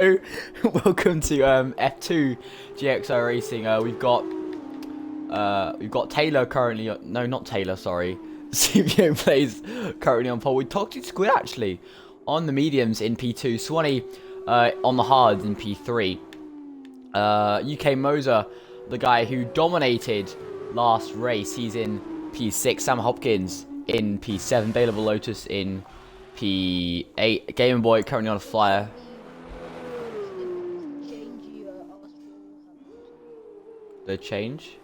Hello, welcome to F2GXR Racing. We've got Taylor currently. No, not Taylor. Sorry, CBO plays currently on pole. We talked to Squid actually on the mediums in P2. Swanee on the hards in P3. UK Moser, the guy who dominated last race, he's in P6. Sam Hopkins in P7. Bailable Lotus in P8. Game Boy currently on a flyer. The change?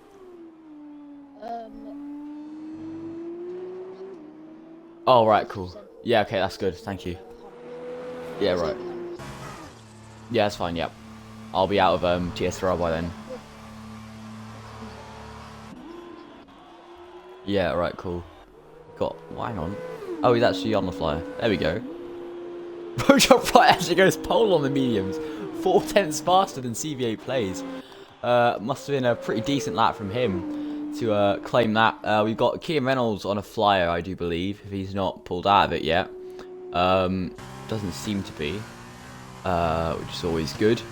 Oh, right, cool. Yeah, okay, that's good. Thank you. Yeah, right. Yeah, that's fine, yep. I'll be out of GSR by then. Yeah, right, cool. Hang on. Oh, he's actually on the flyer. There we go. Roadshot Flight actually goes pole on the mediums. 4/10 faster than CVA plays. Must have been a pretty decent lap from him to claim that. We've got Kian Reynolds on a flyer, I do believe, if he's not pulled out of it yet. Doesn't seem to be, which is always good.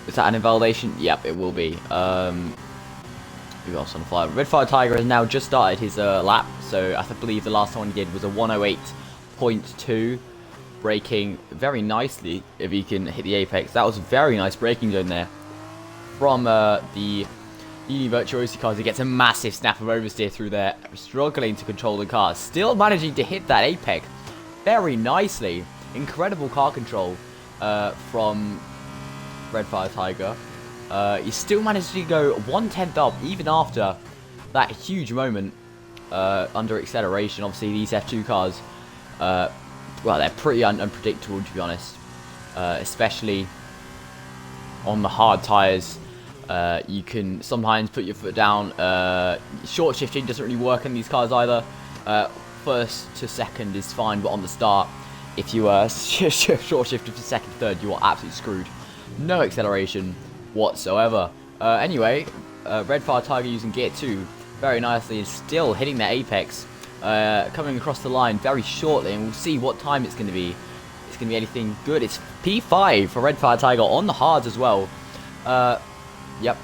Is that an invalidation? Yep, it will be. Who else on the flyer? Red Fire Tiger has now just started his lap, so I believe the last one he did was a 108.2. Braking very nicely if he can hit the apex. That was a very nice braking zone there from the Uni Virtuosi cars. He gets a massive snap of oversteer through there, struggling to control the car, still managing to hit that apex very nicely. Incredible car control from Red Fire Tiger. He still managed to go 1/10 up even after that huge moment under acceleration. Obviously these F2 cars, well, they're pretty unpredictable, to be honest, especially on the hard tyres. You can sometimes put your foot down. Short shifting doesn't really work in these cars either. First to second is fine, but on the start, if you short shifted to second to third, you are absolutely screwed. No acceleration whatsoever. Anyway, Red Fire Tiger using gear 2 very nicely is still hitting that apex, coming across the line very shortly, and we'll see what time it's going to be. It's going to be anything good. It's P5 for Red Fire Tiger on the hards as well. Yep.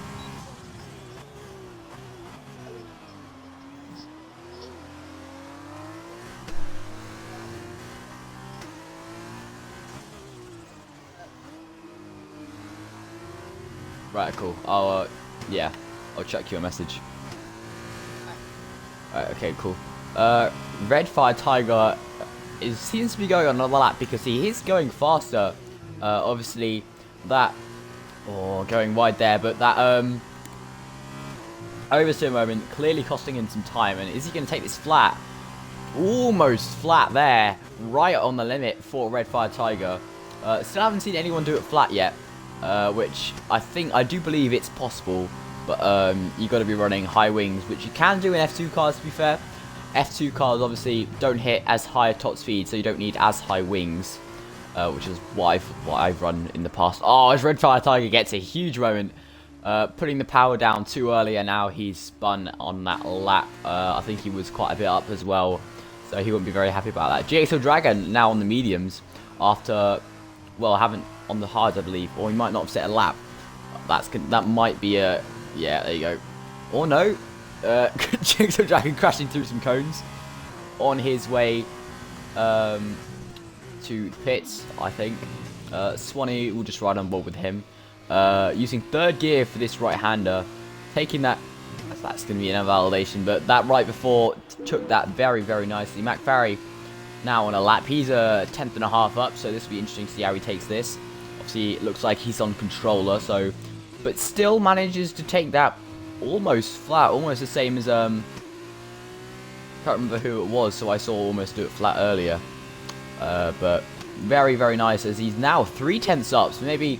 Right, cool. Yeah, I'll check your message. Alright, okay, cool. Red Fire Tiger seems to be going on another lap because he is going faster. Obviously, that... Oh, going wide there, but that oversteer moment clearly costing him some time. And is he going to take this flat? Almost flat there, right on the limit for Red Fire Tiger. Still haven't seen anyone do it flat yet, which I do believe it's possible. But you got to be running high wings, which you can do in F2 cars, to be fair. F2 cars obviously don't hit as high a top speed, so you don't need as high wings. Which is what I've run in the past. Oh, as Red Fire Tiger gets a huge moment, putting the power down too early, and now he's spun on that lap. I think he was quite a bit up as well, so he wouldn't be very happy about that. GXO Dragon now on the mediums after, well, haven't on the hards, I believe, or he might not have set a lap. That might be a, yeah, there you go. Or no, GXO Dragon crashing through some cones on his way to pits, I think. Swanee will just ride on board with him. Using third gear for this right-hander. Taking that... That's going to be an invalidation, but that right before took that very, very nicely. McFarry now on a lap. He's a 10.5 up, so this will be interesting to see how he takes this. Obviously, it looks like he's on controller, so... But still manages to take that almost flat. Almost the same as... Can't remember who it was, so I saw almost do it flat earlier. But very, very nice, as he's now 3/10 up, so maybe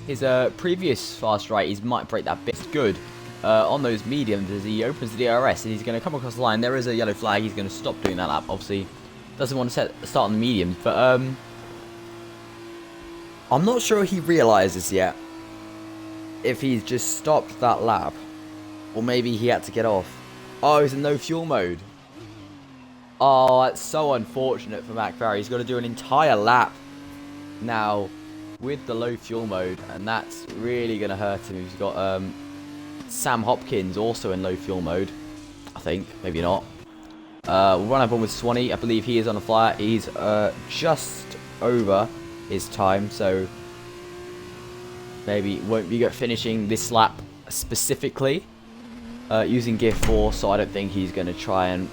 his previous fast right, he might break that bit good on those mediums as he opens the DRS, and he's going to come across the line. There is a yellow flag. He's going to stop doing that lap, obviously. Doesn't want to start on the mediums, but I'm not sure he realises yet if he's just stopped that lap, or maybe he had to get off. Oh, he's in no fuel mode. Oh, that's so unfortunate for McFarry. He's got to do an entire lap now with the low fuel mode, and that's really going to hurt him. He's got Sam Hopkins also in low fuel mode, I think. Maybe not. We'll run up on with Swanee. I believe he is on a flyer. He's just over his time, so maybe won't be finishing this lap specifically using gear 4, so I don't think he's going to try and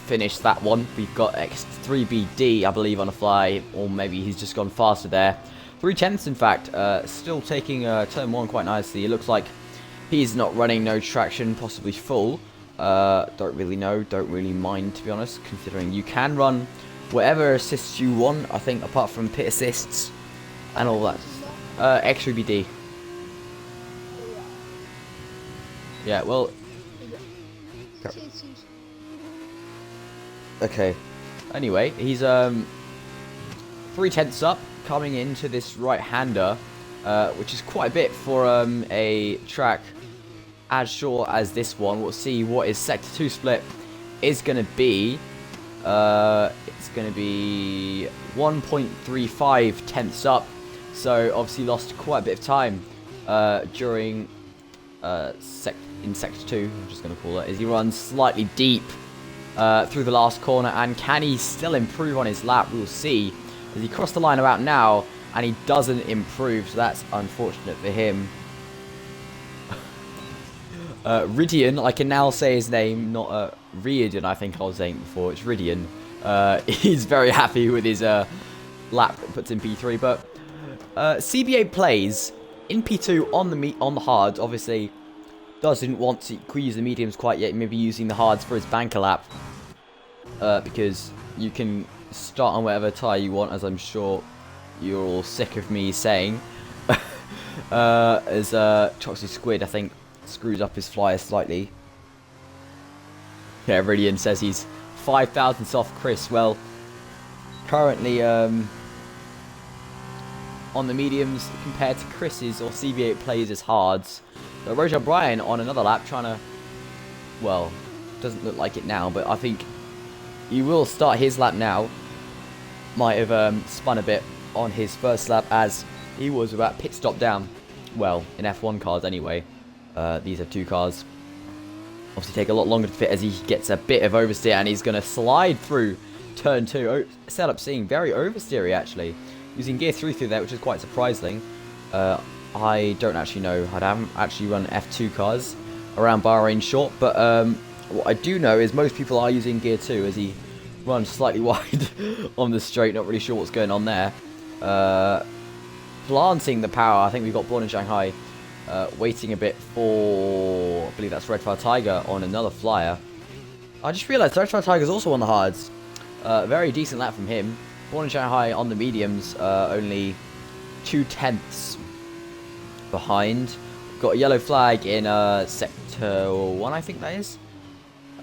finish that one. We've got X3BD, I believe, on a fly, or maybe he's just gone faster there. 3/10 in fact, still taking turn 1 quite nicely. It looks like he's not running no traction, possibly full. Don't really know, don't really mind, to be honest, considering you can run whatever assists you want, I think, apart from pit assists and all that. X3BD. Yeah, well... Okay. Anyway, he's 3/10 up, coming into this right-hander, which is quite a bit for a track as short as this one. We'll see what his Sector 2 split is going to be. It's going to be 1.35 tenths up, so obviously lost quite a bit of time during in Sector 2, I'm just going to call it, as he runs slightly deep through the last corner. And can he still improve on his lap? We'll see, as he crossed the line about now and he doesn't improve, so that's unfortunate for him. Ridian, I can now say his name, not Riordan, I think I was saying before. It's Ridian. He's very happy with his lap that puts in P3, but CBA plays in P2 on the hards. Obviously doesn't want to use the mediums quite yet, maybe using the hards for his banker lap, because you can start on whatever tyre you want, as I'm sure you're all sick of me saying. As Toxic Squid, I think, screws up his flyer slightly. Yeah, Ridian says he's 5 thousandths off Chris. Well, currently on the mediums compared to Chris's or CB8 plays as hards. Roger O'Brien on another lap trying to, well, doesn't look like it now, but I think he will start his lap now. Might have spun a bit on his first lap as he was about pit stop down. Well, in F1 cars anyway. These are 2 cars. Obviously take a lot longer to fit as he gets a bit of oversteer, and he's going to slide through turn 2. Setup seeing very oversteery actually. Using gear 3 through there, which is quite surprising. I don't actually know. I haven't actually run F2 cars around Bahrain short, but what I do know is most people are using gear 2 as he runs slightly wide on the straight. Not really sure what's going on there. Planting the power. I think we've got Born in Shanghai waiting a bit for, I believe that's Red Fire Tiger on another flyer. I just realised Red Fire Tiger's also on the hards. Very decent lap from him. Born in Shanghai on the mediums, only 2/10 behind. Got a yellow flag in Sector 1, I think that is.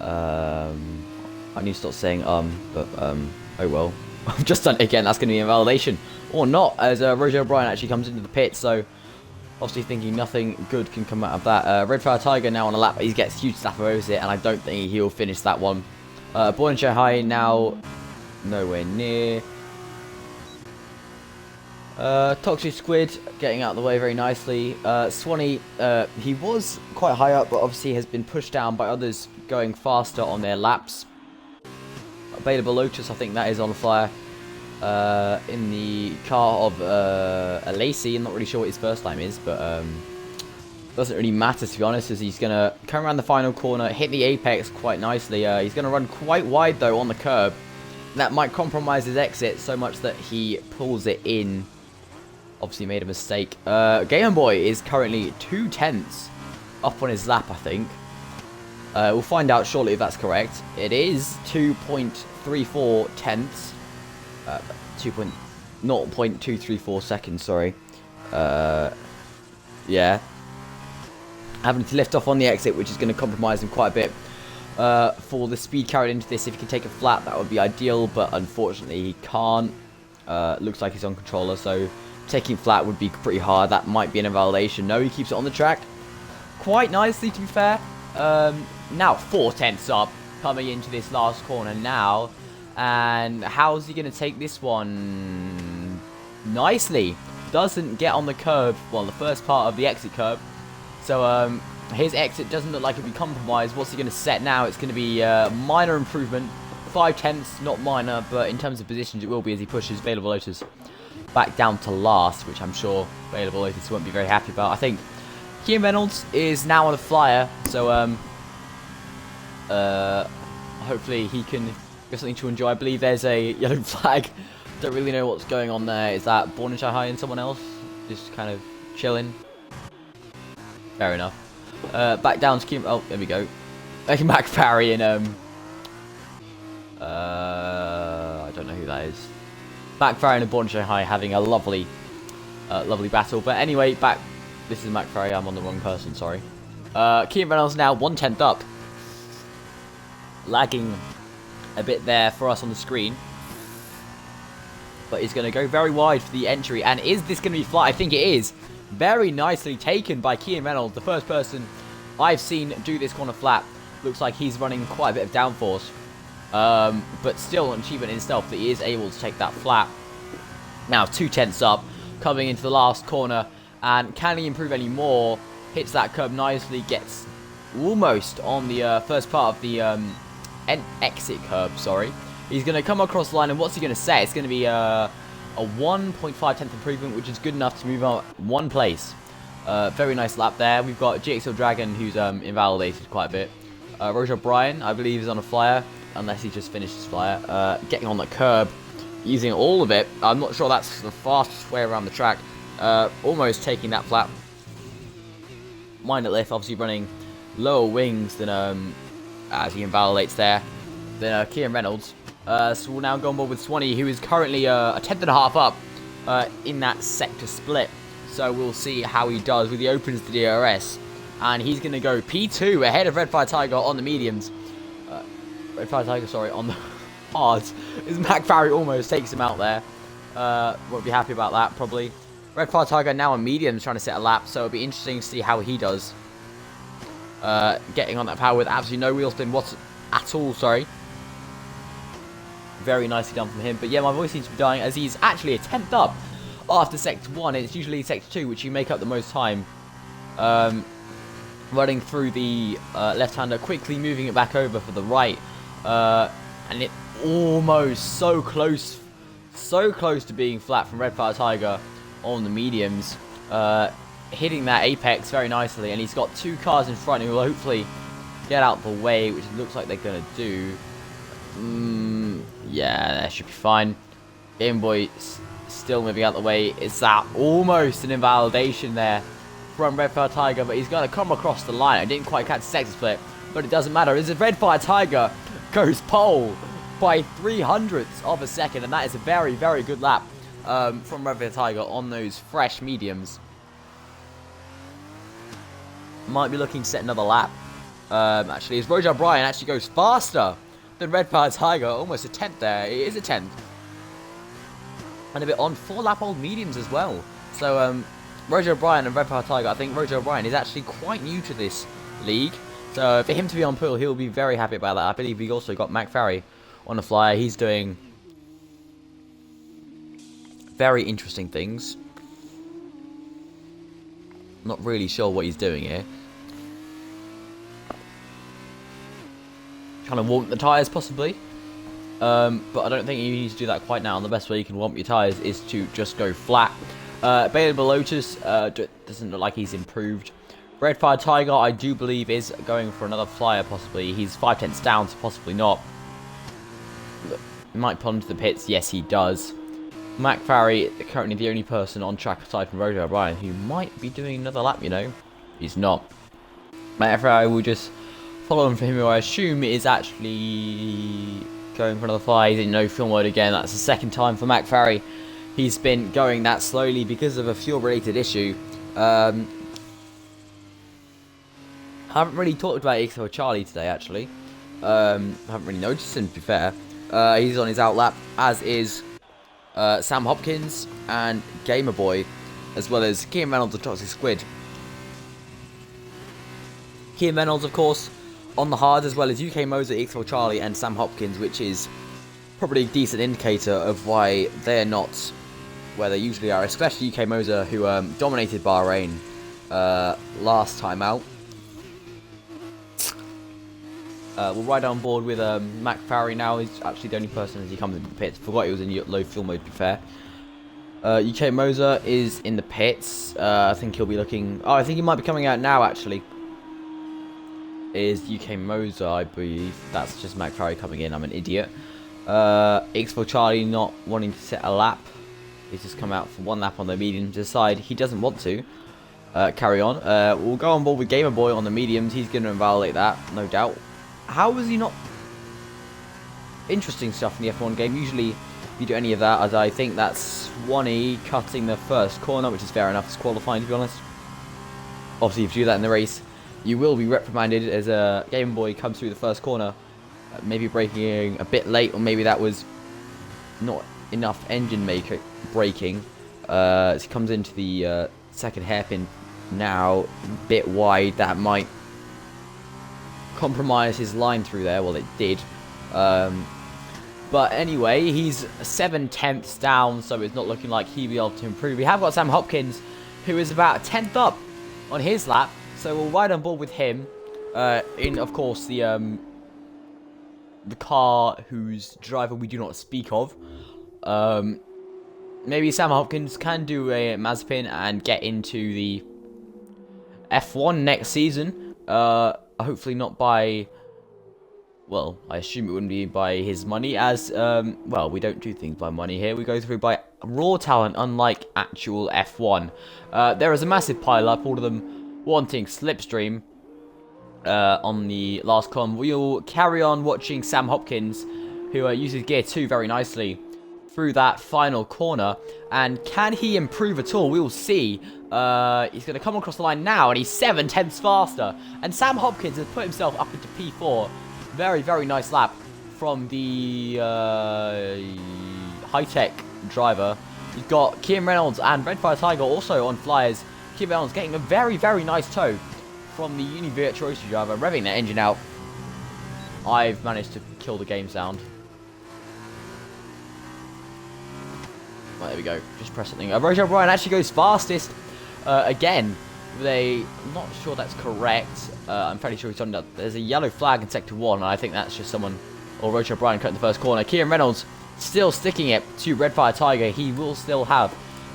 I need to stop saying but oh well. I've just done it again. That's going to be invalidation. Or not, as Roger O'Brien actually comes into the pit, so obviously thinking nothing good can come out of that. Red Fire Tiger now on a lap, he gets huge slap overs it, and I don't think he'll finish that one. Born in Shanghai now nowhere near. Toxic Squid getting out of the way very nicely. Swanee, he was quite high up, but obviously has been pushed down by others going faster on their laps. Available Lotus, I think that is on the flyer. In the car of a Lacey. I'm not really sure what his first time is, but doesn't really matter, to be honest, as he's going to come around the final corner, hit the apex quite nicely. He's going to run quite wide, though, on the curb. That might compromise his exit so much that he pulls it in. Obviously made a mistake. Game Boy is currently 2/10 up on his lap, I think. We'll find out shortly if that's correct. It is 2.34 tenths. 0.234 seconds, sorry. Yeah. Having to lift off on the exit, which is going to compromise him quite a bit. For the speed carried into this, if he can take a flat, that would be ideal, but unfortunately he can't. Looks like he's on controller, so taking flat would be pretty hard. That might be an invalidation. No, he keeps it on the track quite nicely, to be fair. Now 4/10 up, coming into this last corner now. And how's he going to take this one? Nicely. doesn't get on the curb, well, the first part of the exit curb. So his exit doesn't look like it'll be compromised. What's he going to set now? It's going to be minor improvement. 5/10, not minor, but in terms of positions it will be as he pushes Available Lotus back down to last, which I'm sure Available Lotus won't be very happy about. I think Kian Reynolds is now on a flyer, so hopefully he can get something to enjoy. I believe there's a yellow flag. Don't really know what's going on there. Is that Born in Shanghai and someone else? Just kind of chilling. Fair enough. Back down to Kim. Oh, there we go. Making back Parry and I don't know who that is. Back Parry and Born in Shanghai having a lovely battle. But anyway, back. This is Mac Ferry. I'm on the wrong person. Sorry. Kian Reynolds now 1/10 up. Lagging a bit there for us on the screen. But he's going to go very wide for the entry. And is this going to be flat? I think it is. Very nicely taken by Kian Reynolds. The first person I've seen do this corner flat. Looks like he's running quite a bit of downforce. But still an achievement in itself that he is able to take that flat. Now 2/10 up. Coming into the last corner. And can he improve any more? Hits that curb nicely. Gets almost on the first part of the exit curb, sorry. He's going to come across the line, and what's he going to set? It's going to be a 1.5 tenth improvement, which is good enough to move on one place. Very nice lap there. We've got GXL Dragon, who's invalidated quite a bit. Roger O'Brien, I believe, is on a flyer, unless he just finished his flyer. Getting on the curb, using all of it. I'm not sure that's the fastest way around the track. Almost taking that flat. Minor lift, obviously running lower wings than as he invalidates there. Then Kian Reynolds. So we'll now go on board with Swanee, who is currently a 10.5 up in that sector split. So we'll see how he does with the opens to DRS. And he's going to go P2 ahead of Red Fire Tiger on the mediums. Red Fire Tiger, sorry, on the hards. As Mac Farry almost takes him out there. Won't be happy about that, probably. Red Fire Tiger now on mediums trying to set a lap. So it'll be interesting to see how he does. Getting on that power with absolutely no wheel spin at all, sorry. Very nicely done from him. But yeah, my voice seems to be dying as he's actually a 10th up after Sector 1. It's usually Sector 2, which you make up the most time. Running through the left-hander, quickly moving it back over for the right. And it almost so close to being flat from Red Fire Tiger on the mediums. Hitting that apex very nicely. And he's got two cars in front who will hopefully get out the way, which it looks like they're going to do. Yeah, that should be fine. Game Boy still moving out the way. It's that almost an invalidation there from Red Fire Tiger, but he's going to come across the line. I didn't quite catch the sector split, but it doesn't matter. As Red Fire Tiger goes pole by 0.03 of a second, and that is a very, very good lap from Red Fire Tiger on those fresh mediums. Might be looking to set another lap. Actually, as Roger O'Brien actually goes faster than Red Fire Tiger, almost a 10th there. It is a 10th. And a bit on 4-lap-old mediums as well. So, Roger O'Brien and Red Fire Tiger, I think Roger O'Brien is actually quite new to this league. So, for him to be on pool, he'll be very happy about that. I believe we also got Mac Farry on the flyer. He's doing very interesting things. Not really sure what he's doing here. Trying to warm the tyres, possibly. But I don't think you need to do that quite now. And the best way you can warm your tyres is to just go flat. Available Lotus doesn't look like he's improved. Red Fire Tiger, I do believe, is going for another flyer, possibly. He's 5/10 down, so possibly not. He might pull into the pits. Yes, he does. Mac Farry, currently the only person on track aside from Roger O'Brien, who might be doing another lap, you know. He's not. Mac Farry will just follow him for him, who I assume is actually going for another flyer. He's in no fuel mode again. That's the second time for Mac Farry. He's been going that slowly because of a fuel-related issue. I haven't really talked about XO Charlie today, actually. I haven't really noticed him, to be fair. He's on his outlap, as is Sam Hopkins and Gamer Boy, as well as Kian Reynolds and Toxic Squid. Kian Reynolds, of course, on the hard, as well as UK Moser, XO Charlie, and Sam Hopkins, which is probably a decent indicator of why they're not where they usually are, especially UK Moser, who dominated Bahrain last time out. We'll ride on board with McFarry now. He's actually the only person as he comes into the pits. Forgot he was in low fuel mode, to be fair. UK Moser is in the pits. I think he'll be looking... Oh, I think he might be coming out now, actually. Is UK Moser, I believe. That's just McFarry coming in. I'm an idiot. X4 Charlie not wanting to set a lap. He's just come out for one lap on the medium to decide he doesn't want to carry on. We'll go on board with Gamer Boy on the mediums. He's going to invalidate that, no doubt. How was he not... Interesting stuff in the F1 game. Usually, if you do any of that, as I think that's Swanee cutting the first corner, which is fair enough. It's qualifying, to be honest. Obviously, if you do that in the race, you will be reprimanded as a Game Boy comes through the first corner. Maybe braking a bit late, or maybe that was not enough engine braking. As he comes into the second hairpin now, a bit wide. That might compromise his line through there. Well, it did. But anyway, he's 7/10ths down, so it's not looking like he'll be able to improve. We have got Sam Hopkins, who is about 10th up on his lap, so we'll ride on board with him. In, of course, the car whose driver we do not speak of. Maybe Sam Hopkins can do a Mazepin and get into the F1 next season. Hopefully not by... Well, I assume it wouldn't be by his money, as, well, we don't do things by money here. We go through by raw talent, unlike actual F1. There is a massive pile-up, all of them wanting Slipstream on the last column. We'll carry on watching Sam Hopkins, who uses Gear 2 very nicely through that final corner. And can he improve at all? We will see. He's going to come across the line now, and he's 7/10ths faster. And Sam Hopkins has put himself up into P4. Very, very nice lap from the high-tech driver. You've got Kim Reynolds and Redfire Tiger also on flyers. Kim Reynolds getting a very, very nice tow from the Uni Virtuosi driver, revving that engine out. I've managed to kill the game sound. Well, there we go. Just press something. Roger O'Brien actually goes fastest again. I'm not sure that's correct. I'm fairly sure he's on that. There's a yellow flag in Sector 1, and I think that's just someone, or Roger O'Brien cutting the first corner. Kieran Reynolds still sticking it to Redfire Tiger. He will still have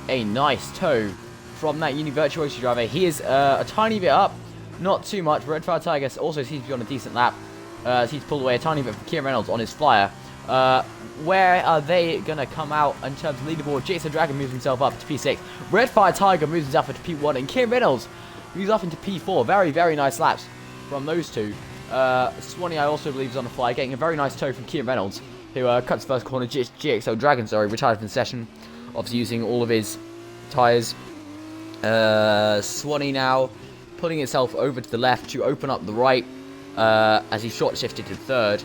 a nice tow from that Uni Virtuosi driver. He is a tiny bit up, not too much. Redfire Tiger also seems to be on a decent lap. He's pulled away a tiny bit from Kieran Reynolds on his flyer. Where are they going to come out in terms of leaderboard? Jason Dragon moves himself up to P6. Redfire Tiger moves himself into P1. And Kim Reynolds moves up into P4. Very, very nice laps from those two. Swanee, I also believe, is on the fly, getting a very nice tow from Kim Reynolds, who cuts first corner. GXO Dragon, retired from the session. Obviously using all of his tyres. Swanee now putting itself over to the left to open up the right as he short shifted to third.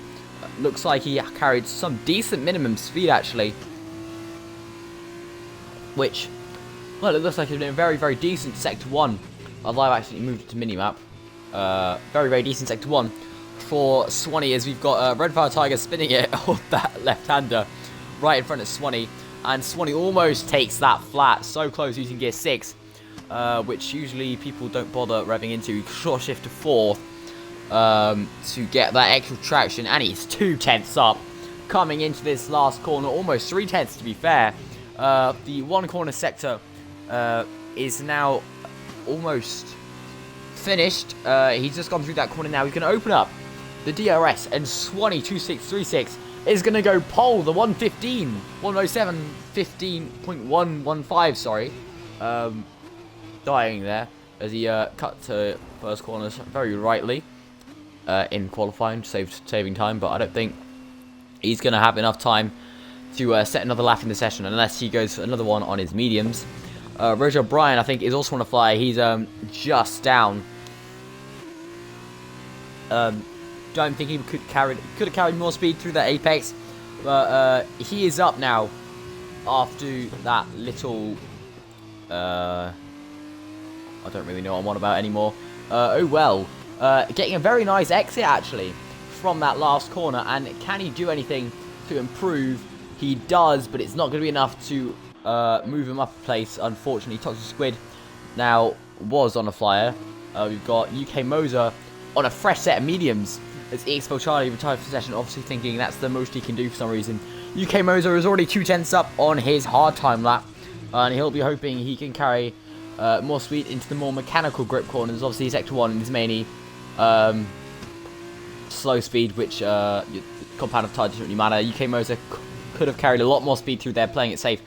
Looks like he carried some decent minimum speed, actually. Which, well, it looks like it's been a very, very decent Sector 1. Although I've actually moved to minimap. Very, very decent Sector 1 for Swanee, as we've got Redfire Tiger spinning it off that left-hander right in front of Swanee. And Swanee almost takes that flat. So close using Gear 6, which usually people don't bother revving into. Short shift to 4th. To get that extra traction, and he's 2/10ths up coming into this last corner, almost 3/10ths to be fair. The one corner sector is now almost finished. He's just gone through that corner now. He's going to open up the DRS, and Swanee 2636 is going to go pole the 107 15.115, sorry. Dying there as he cut to first corner very rightly. In qualifying, saving time, but I don't think he's going to have enough time to set another lap in the session unless he goes for another one on his mediums. Roger O'Brien, I think, is also on a fly. He's just down. Don't think he could have carried more speed through that apex, but he is up now after that little. I don't really know what I'm on about anymore. Oh well. Getting a very nice exit, actually, from that last corner. And can he do anything to improve? He does, but it's not going to be enough to move him up a place. Unfortunately, Toxic Squid now was on a flyer. We've got UK Moser on a fresh set of mediums. As Expo Charlie retired for session, obviously thinking that's the most he can do for some reason. UK Moser is already 2/10 up on his hard time lap, and he'll be hoping he can carry more speed into the more mechanical grip corners. Obviously, Sector 1 is mainly slow speed, which compound of tire doesn't really matter. UK Moser could have carried a lot more speed through there, playing it safe.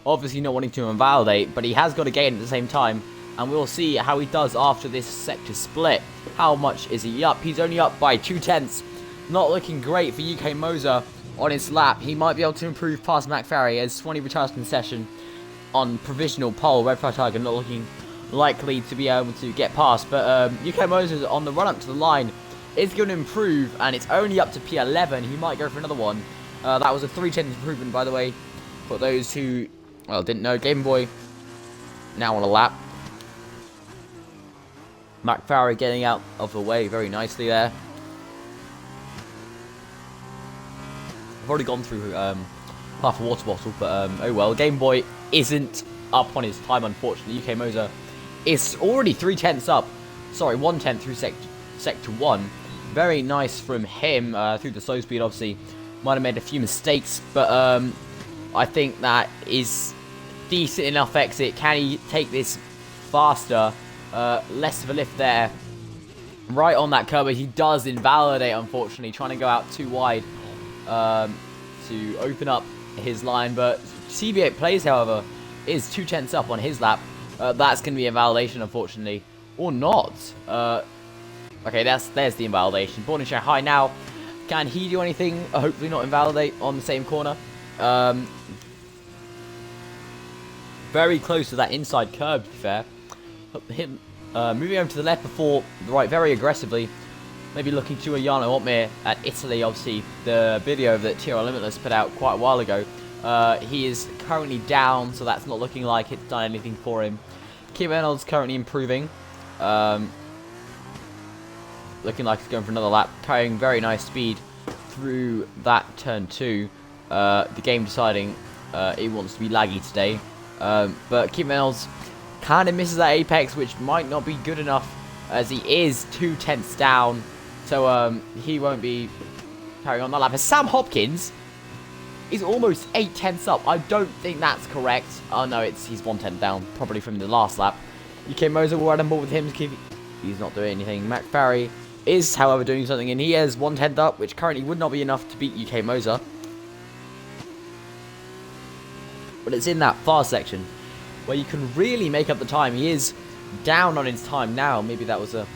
Obviously not wanting to invalidate, but he has got a gain at the same time, and we'll see how he does after this sector split. How much is he up? He's only up by 2/10. Not looking great for UK Moser on his lap. He might be able to improve past McFerry as Swanee retires from the session on provisional pole. Red Fire Tiger not looking likely to be able to get past, but UK Moser on the run up to the line is going to improve, and it's only up to P11. He might go for another one. That was a 3/10 improvement, by the way, for those who didn't know. Game Boy now on a lap. McFarry getting out of the way very nicely there. I've already gone through half a water bottle, but oh well. Game Boy isn't up on his time, unfortunately. UK Moser is already 3/10 up. Sorry, 1/10 through sector 1. Very nice from him through the slow speed, obviously. Might have made a few mistakes, but I think that is decent enough exit. Can he take this faster? Less of a lift there. Right on that curb, he does invalidate, unfortunately. Trying to go out too wide to open up his line. But CB8 plays, however, is 2/10 up on his lap. That's going to be invalidation, unfortunately. Or not. Okay, there's the invalidation. Born in Shanghai now. Can he do anything? Hopefully not invalidate on the same corner. Very close to that inside curb, to be fair. Him moving over to the left before the right very aggressively. Maybe looking to a Jarno Otmir at Italy, obviously. The video that TRL Limitless put out quite a while ago. He is currently down, so that's not looking like it's done anything for him. Kim Reynolds currently improving. Looking like he's going for another lap, carrying very nice speed through that turn 2. The game deciding it wants to be laggy today. But Kim Reynolds kind of misses that apex, which might not be good enough as he is 2/10 down. So he won't be carrying on that lap. As Sam Hopkins is almost 8/10 up. I don't think that's correct. Oh no, he's 1/10 down, probably from the last lap. UK Moser will run on board with him. He's not doing anything. McFarry is, however, doing something, and he has 1/10 up, which currently would not be enough to beat UK Moser. But it's in that fast section where you can really make up the time. He is down on his time now. Maybe that was I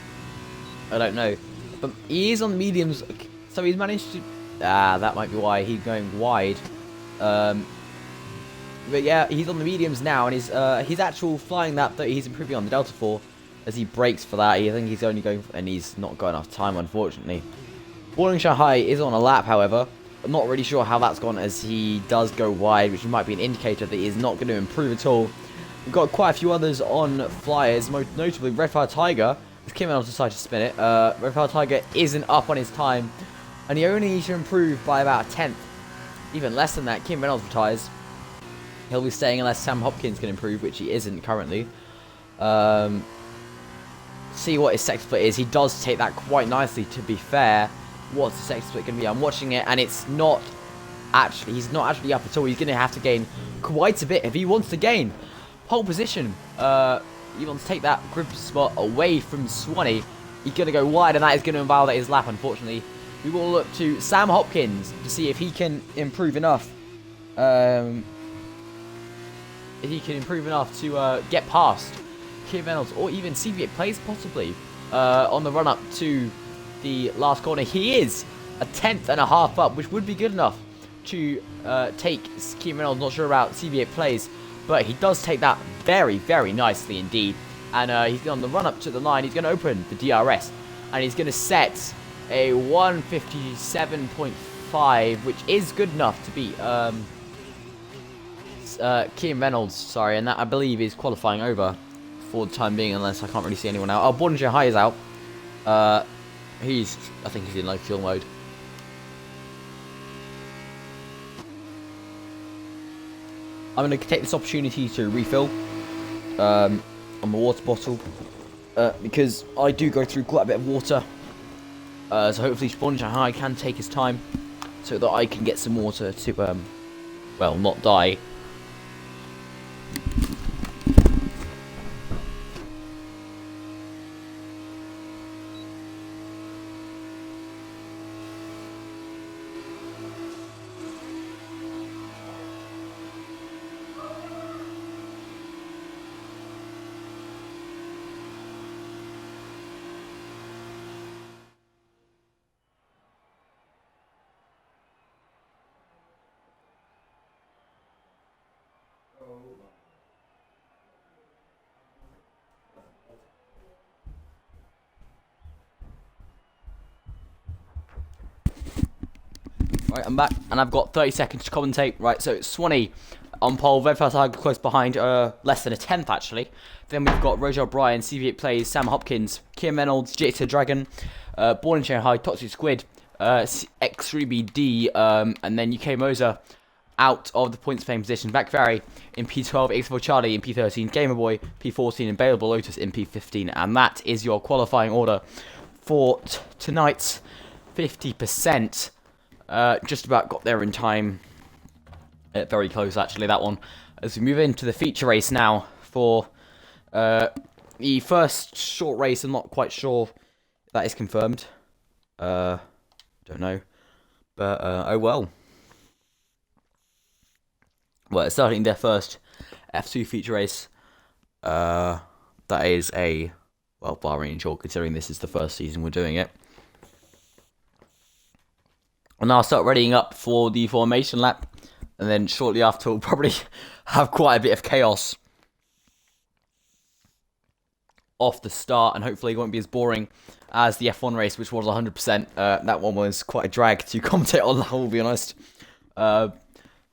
don't know. But he is on mediums, so he's managed to... that might be why he's going wide. But yeah, he's on the mediums now, and his actual flying lap that he's improving on the Delta 4 as he brakes for that. I think he's only going... and he's not got enough time, unfortunately. Born in Shanghai is on a lap, however. I'm not really sure how that's gone, as he does go wide, which might be an indicator that he is not going to improve at all. We've got quite a few others on flyers, most notably Red Fire Tiger. As Kim Reynolds decided to spin it, Red Fire Tiger isn't up on his time, and he only needs to improve by about a 10th. Even less than that, Kim Reynolds retires. He'll be staying unless Sam Hopkins can improve, which he isn't currently. See what his sector split is. He does take that quite nicely, to be fair. What's the sector split going to be? I'm watching it, and it's not actually... he's not actually up at all. He's going to have to gain quite a bit if he wants to gain pole position. He wants to take that grip spot away from Swanee. He's going to go wide, and that is going to invalidate his lap, unfortunately. We will look to Sam Hopkins to see if he can improve enough. If he can improve enough to get past Kim Reynolds, or even CB8 plays possibly on the run-up to the last corner. He is a 10th and a half up, which would be good enough to take Kim Reynolds. Not sure about CB8 plays, but he does take that very, very nicely indeed. And he's on the run-up to the line. He's going to open the DRS, and he's going to set a 157.5, which is good enough to beat Kim Reynolds. Sorry, and that I believe is qualifying over for the time being, unless I can't really see anyone out. Oh, Born in Shanghai is out. I think he's in low fuel mode. I'm going to take this opportunity to refill on my water bottle, because I do go through quite a bit of water. So hopefully Spawn Shanghai can take his time so that I can get some water to, well, not die. Right, I'm back, and I've got 30 seconds to commentate. Right, so it's Swanee on pole, Red Fire Tiger close behind, less than a tenth actually. Then we've got Roger O'Brien, CV8 Plays, Sam Hopkins, Kim Reynolds, J2 Dragon, Born in Shanghai, Toxic Squid, X3BD, and then UK Moser out of the points playing position. Back Vary in P12, X4 Charlie in P13, Gamer Boy P14, and Bailable Lotus in P15. And that is your qualifying order for tonight's 50%. Just about got there in time. Very close, actually, that one. As we move into the feature race now for the first short race, I'm not quite sure if that is confirmed. Don't know. But, oh well. Well, it's starting their first F2 feature race. That is a, well, Bahrain short, considering this is the first season we're doing it. And I'll start readying up for the formation lap. And then shortly after, we'll probably have quite a bit of chaos off the start. And hopefully it won't be as boring as the F1 race, which was 100%. That one was quite a drag to commentate on, I will be honest.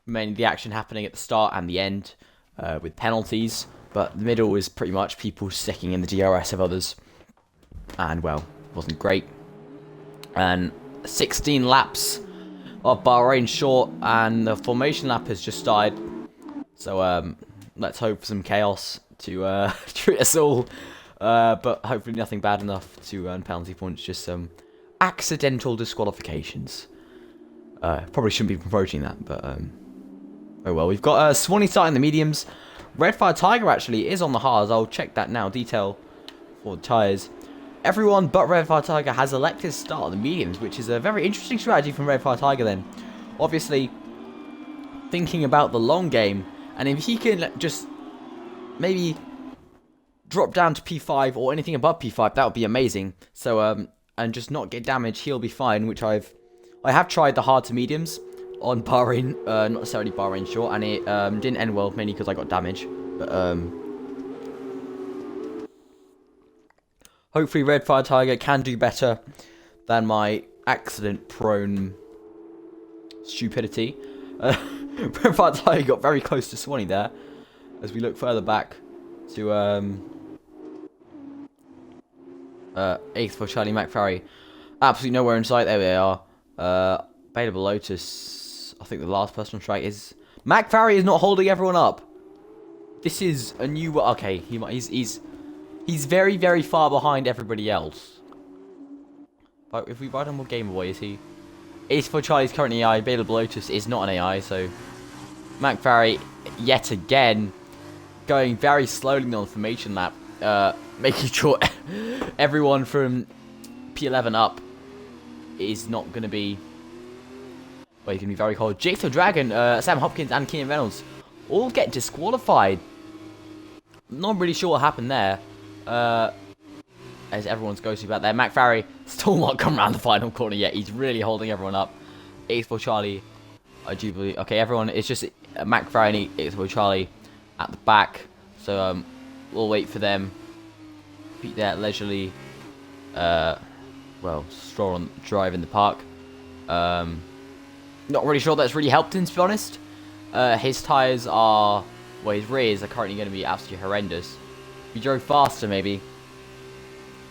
Mainly the action happening at the start and the end with penalties. But the middle is pretty much people sticking in the DRS of others. And, well, wasn't great. And 16 laps of Bahrain short, and the formation lap has just started. So let's hope for some chaos to treat us all. But hopefully nothing bad enough to earn penalty points, just some accidental disqualifications. Probably shouldn't be promoting that, but oh well. We've got Swanee starting the mediums. Red Fire Tiger actually is on the hards. I'll check that now. Detail for the tyres. Everyone but Red Fire Tiger has elected to start the mediums, which is a very interesting strategy from Red Fire Tiger then. Obviously, thinking about the long game, and if he can just maybe drop down to P5 or anything above P5, that would be amazing. So, and just not get damage, he'll be fine, which I have tried the hard to mediums on Bahrain, not necessarily Bahrain short, and it didn't end well, mainly because I got damage. But, hopefully Red Fire Tiger can do better than my accident-prone stupidity. Red Fire Tiger got very close to Swanee there. As we look further back to Eighth for Charlie McFarry. Absolutely nowhere in sight. There we are. Bailable Lotus. I think the last person on track is... McFarry is not holding everyone up. This is a new... Okay, he's very, very far behind everybody else. But if we ride on more Game Boy, is he? Ace for Charlie's currently AI. Bailable Lotus is not an AI, so McFarry yet again going very slowly on the formation lap, making sure everyone from P11 up is not going to be. Well, he's going to be very cold. J2 Dragon, Sam Hopkins, and Keenan Reynolds all get disqualified. Not really sure what happened there. As everyone's ghosting about there. McFarry still not come around the final corner yet. He's really holding everyone up. Ace for Charlie, I do believe. Okay, everyone, it's just McFarry and Ace for Charlie at the back. So we'll wait for them. Beat that leisurely, well, stroll on drive in the park. Not really sure that's really helped him, to be honest. His tyres are, well, his rears are currently going to be absolutely horrendous. If he drove faster, maybe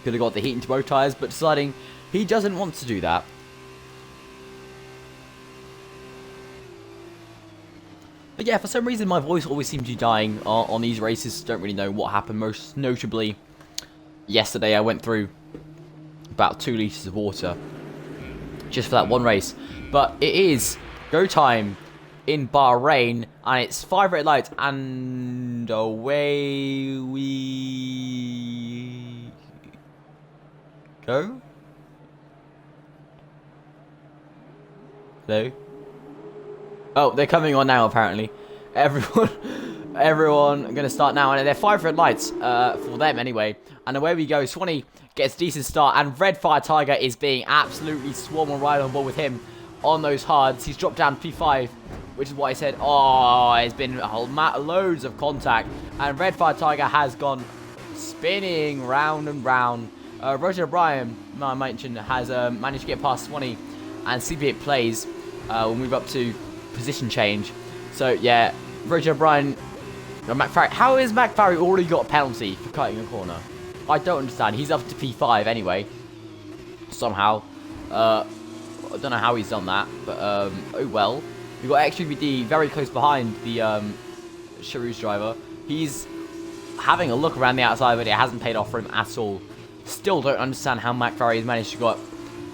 could have got the heat into both tyres, but deciding he doesn't want to do that. But yeah, for some reason my voice always seems to be dying on these races. Don't really know what happened. Most notably, yesterday I went through about 2 litres of water just for that one race. But it is go time in Bahrain, and it's 5 red lights, and away we go. Hello? Oh, they're coming on now, apparently. Everyone going to start now, and they're 5 red lights for them anyway. And away we go. Swanee gets a decent start, and Red Fire Tiger is being absolutely swarmed right on board with him on those hards. He's dropped down P5, which is why I said, oh, it's been loads of contact, and Red Fire Tiger has gone spinning round and round. Roger O'Brien, I mentioned, has managed to get past Swanee, and CB8 Plays will move up to position change. So yeah, Roger O'Brien, McFarry. How is McFarry already got a penalty for cutting a corner? I don't understand. He's up to P5 anyway. Somehow. I don't know how he's done that, but oh well. We've got XGBD very close behind the Charouz driver. He's having a look around the outside, but it hasn't paid off for him at all. Still don't understand how McFarry has managed to got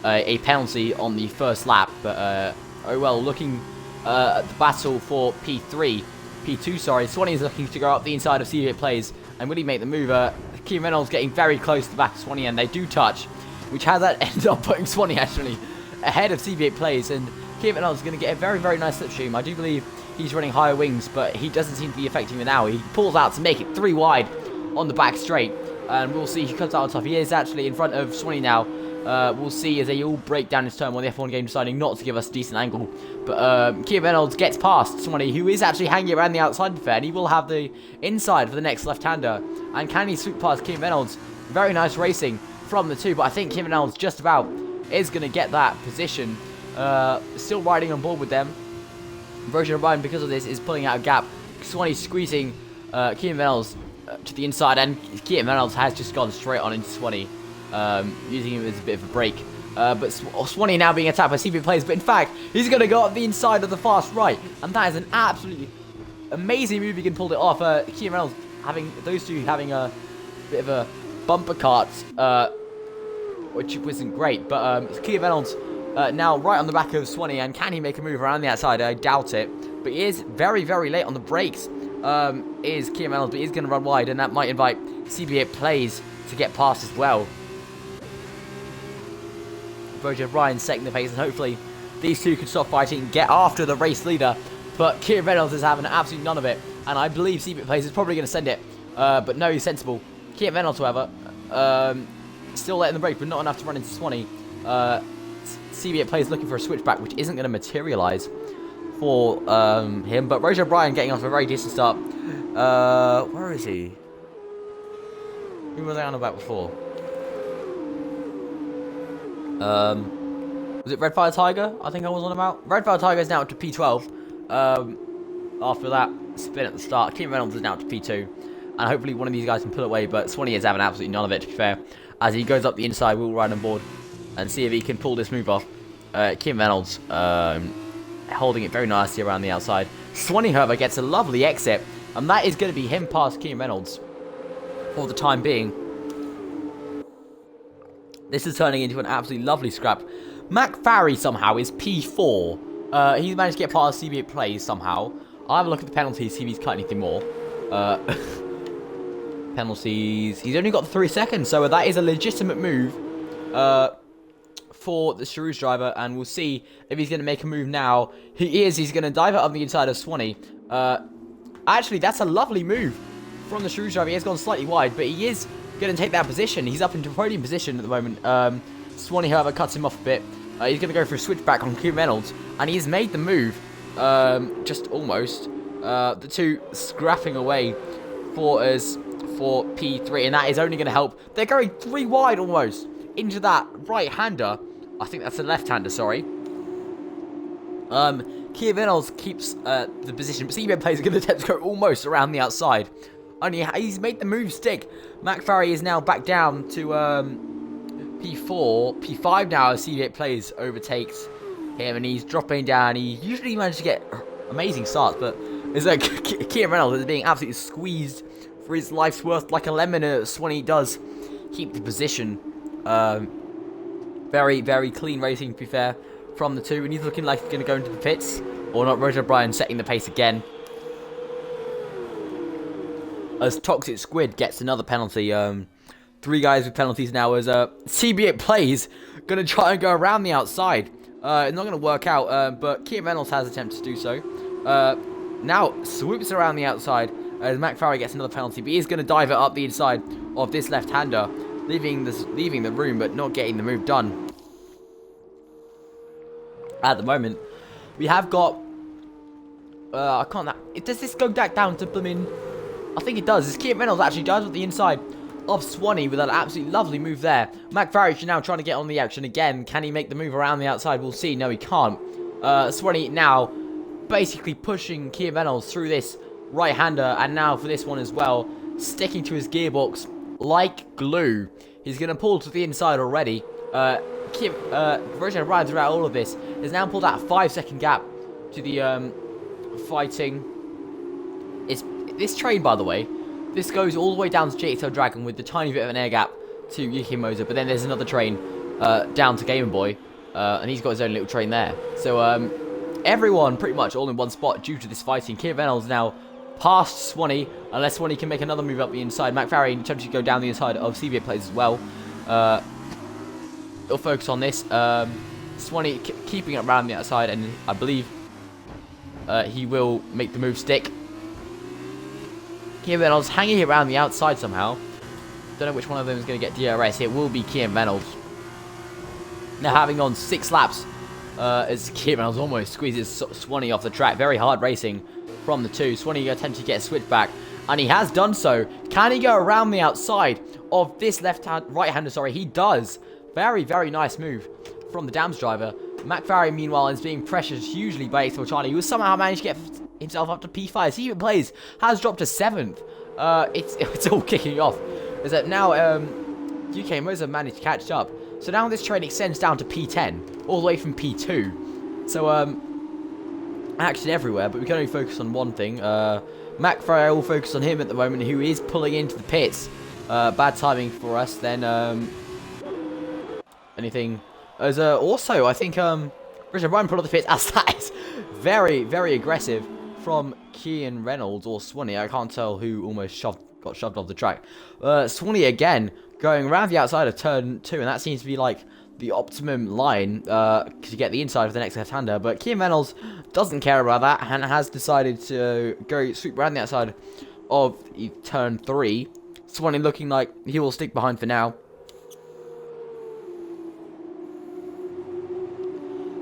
a penalty on the first lap, but oh well. Looking at the battle for P2, sorry. Swanee is looking to go up the inside of CB8 Plays and really make the move. Keith Reynolds getting very close to the back of Swanee, and they do touch, which has ended up putting Swanee actually ahead of CB8 Plays, and Keith Reynolds is going to get a very, very nice slipstream. I do believe he's running higher wings, but he doesn't seem to be affecting it now. He pulls out to make it 3 wide on the back straight, and we'll see. He comes out on top. He is actually in front of Swanee now. We'll see as they all break down his turn while the F1 game deciding not to give us a decent angle. But Keith Reynolds gets past Swanee, who is actually hanging around the outside fair, and he will have the inside for the next left-hander. And can he sweep past Keith Reynolds? Very nice racing from the two, but I think Keith Reynolds just about is going to get that position. Still riding on board with them. Roger O'Brien, because of this, is pulling out a gap. Swanee squeezing Keith Reynolds to the inside, and Keith Reynolds has just gone straight on into Swanee, using him as a bit of a break. But Swanee now being attacked by CB Plays, but in fact, he's going to go up the inside of the fast right, and that is an absolutely amazing move. He can pull it off. Keith Reynolds those two having a bit of a bumper cart, which wasn't great, but Keith Reynolds now right on the back of Swanee, and can he make a move around the outside? I doubt it, but he is very, very late on the brakes, is Keith Reynolds, but he's going to run wide, and that might invite CB8 Plays to get past as well. Roger O'Brien setting the pace, and hopefully these two can stop fighting and get after the race leader, but Keith Reynolds is having absolutely none of it, and I believe CB8 Plays is probably going to send it, but no, he's sensible. Keith Reynolds, however, still letting the brake, but not enough to run into Swanee. CB8 Plays looking for a switchback, which isn't going to materialise for him. But Roger O'Brien getting off a very decent start. Where is he? Who was I on about before? Was it Red Fire Tiger? I think I was on about. Red Fire Tiger is now up to P12. After that spin at the start, Keith Reynolds is now up to P2. And hopefully one of these guys can pull away, but Swanee is having absolutely none of it, to be fair. As he goes up the inside, we'll ride on board and see if he can pull this move off. Keith Reynolds holding it very nicely around the outside. Swanee, however, gets a lovely exit, and that is going to be him past Keith Reynolds for the time being. This is turning into an absolutely lovely scrap. McFarry somehow is P4. He's managed to get past CB8 Plays somehow. I'll have a look at the penalties, see if he's cut anything more. Penalties. He's only got 3 seconds, so that is a legitimate move for the Charouz driver, and we'll see if he's going to make a move now. He's going to dive out of the inside of Swanee. Actually, that's a lovely move from the Charouz driver. He has gone slightly wide, but he is going to take that position. He's up into podium position at the moment. Swanee, however, cuts him off a bit. He's going to go for a switchback on Keith Reynolds, and he's made the move, just almost. The two scrapping away for us for P3, and that is only going to help. They're going 3 wide almost into that right-hander. I think that's a left-hander, sorry. Keith Reynolds keeps the position, but CB8 Plays are going to attempt to go almost around the outside. Only he's made the move stick. McFarry is now back down to P4. P5 now as CB8 Plays overtakes him, and he's dropping down. He usually manages to get amazing starts, but is that Kian Reynolds is being absolutely squeezed for his life's worth like a lemon. Swanee does keep the position. Very, very clean racing, to be fair, from the two. And he's looking like he's going to go into the pits. Or not, Roger Bryan setting the pace again. As Toxic Squid gets another penalty. 3 guys with penalties now as CB8 plays. Going to try and go around the outside. It's not going to work out, but Kian Reynolds has attempted to do so. Now swoops around the outside as McFarry gets another penalty. But he's going to dive it up the inside of this left-hander. Leaving the room, but not getting the move done. At the moment, we have got. I can't. Does this go back down to blooming? I think it does. This Kian Reynolds actually dives at the inside of Swanee with an absolutely lovely move there. McFarry is now trying to get on the action again. Can he make the move around the outside? We'll see. No, he can't. Swanee now basically pushing Kian Reynolds through this right-hander, and now for this one as well, sticking to his gearbox like glue. He's going to pull to the inside already. Roger Bryan throughout all of this has now pulled that 5-second gap to the fighting. This train, by the way, this goes all the way down to GXL Dragon with the tiny bit of an air gap to Yuki Moser, but then there's another train down to Game Boy, and he's got his own little train there. So everyone pretty much all in one spot due to this fighting. Kian Reynolds now past Swanee, unless Swanee can make another move up the inside. McFarry attempting to go down the inside of CBA plays as well. He'll focus on this. Swanee keeping it around the outside, and I believe he will make the move stick. Kian Reynolds hanging around the outside somehow. Don't know which one of them is going to get DRS. It will be Kian Reynolds. Now having gone 6 laps, as Kian Reynolds almost squeezes Swanee off the track. Very hard racing from the two. Swanee attempting to get a switch back, and he has done so. Can he go around the outside of this right-hander? Sorry, he does. Very, very nice move from the Dams driver. McFarry, meanwhile, is being pressured hugely by X4 Charlie, who has somehow managed to get himself up to P5. He even plays, has dropped to 7th. It's all kicking off. Is that now UK Moser managed to catch up. So now this train extends down to P10, all the way from P2. So action everywhere, but we can only focus on one thing. McFarry will focus on him at the moment, who is pulling into the pits. Bad timing for us. Then anything. As also, I think Roger Bryan pulled off the pits. As that is very, very aggressive from Kian Reynolds or Swanee. I can't tell who almost got shoved off the track. Swanee again going around the outside of turn 2, and that seems to be like the optimum line to get the inside of the next left-hander. But Kian Reynolds doesn't care about that and has decided to go sweep around the outside of turn 3. Swanee looking like he will stick behind for now.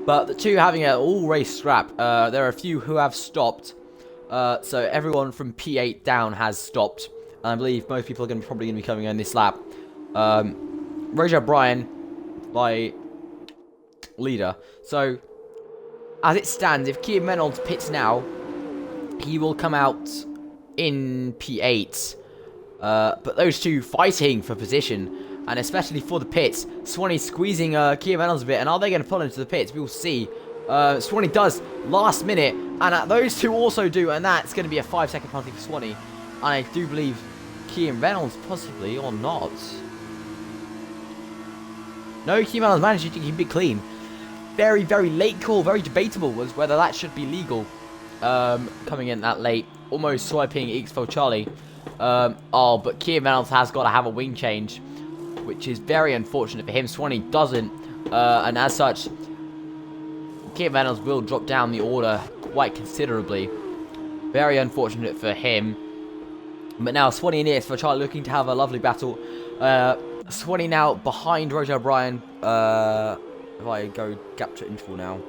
But the two having an all-race scrap. There are a few who have stopped. So everyone from P8 down has stopped. And I believe most people are probably going to be coming on this lap. Roger Bryan by leader. So as it stands, if Kian Reynolds pits now, he will come out in P8. But those two fighting for position, and especially for the pits. Swanee squeezing Kian Reynolds a bit, and are they going to pull into the pits? We will see. Swanee does last minute, and those two also do, and that's going to be a 5-second penalty for Swanee. And I do believe Kian Reynolds possibly, or not. No, Kian Reynolds managed to keep it clean. Very, very late call, very debatable was whether that should be legal. Coming in that late, almost swiping X4 Charlie. But Kian Reynolds has got to have a wing change, which is very unfortunate for him. Swanee doesn't, and as such, Kian Reynolds will drop down the order quite considerably. Very unfortunate for him. But now Swanee and X4 Charlie looking to have a lovely battle. Swanee now behind Roger Bryan. If I go gap to interval now.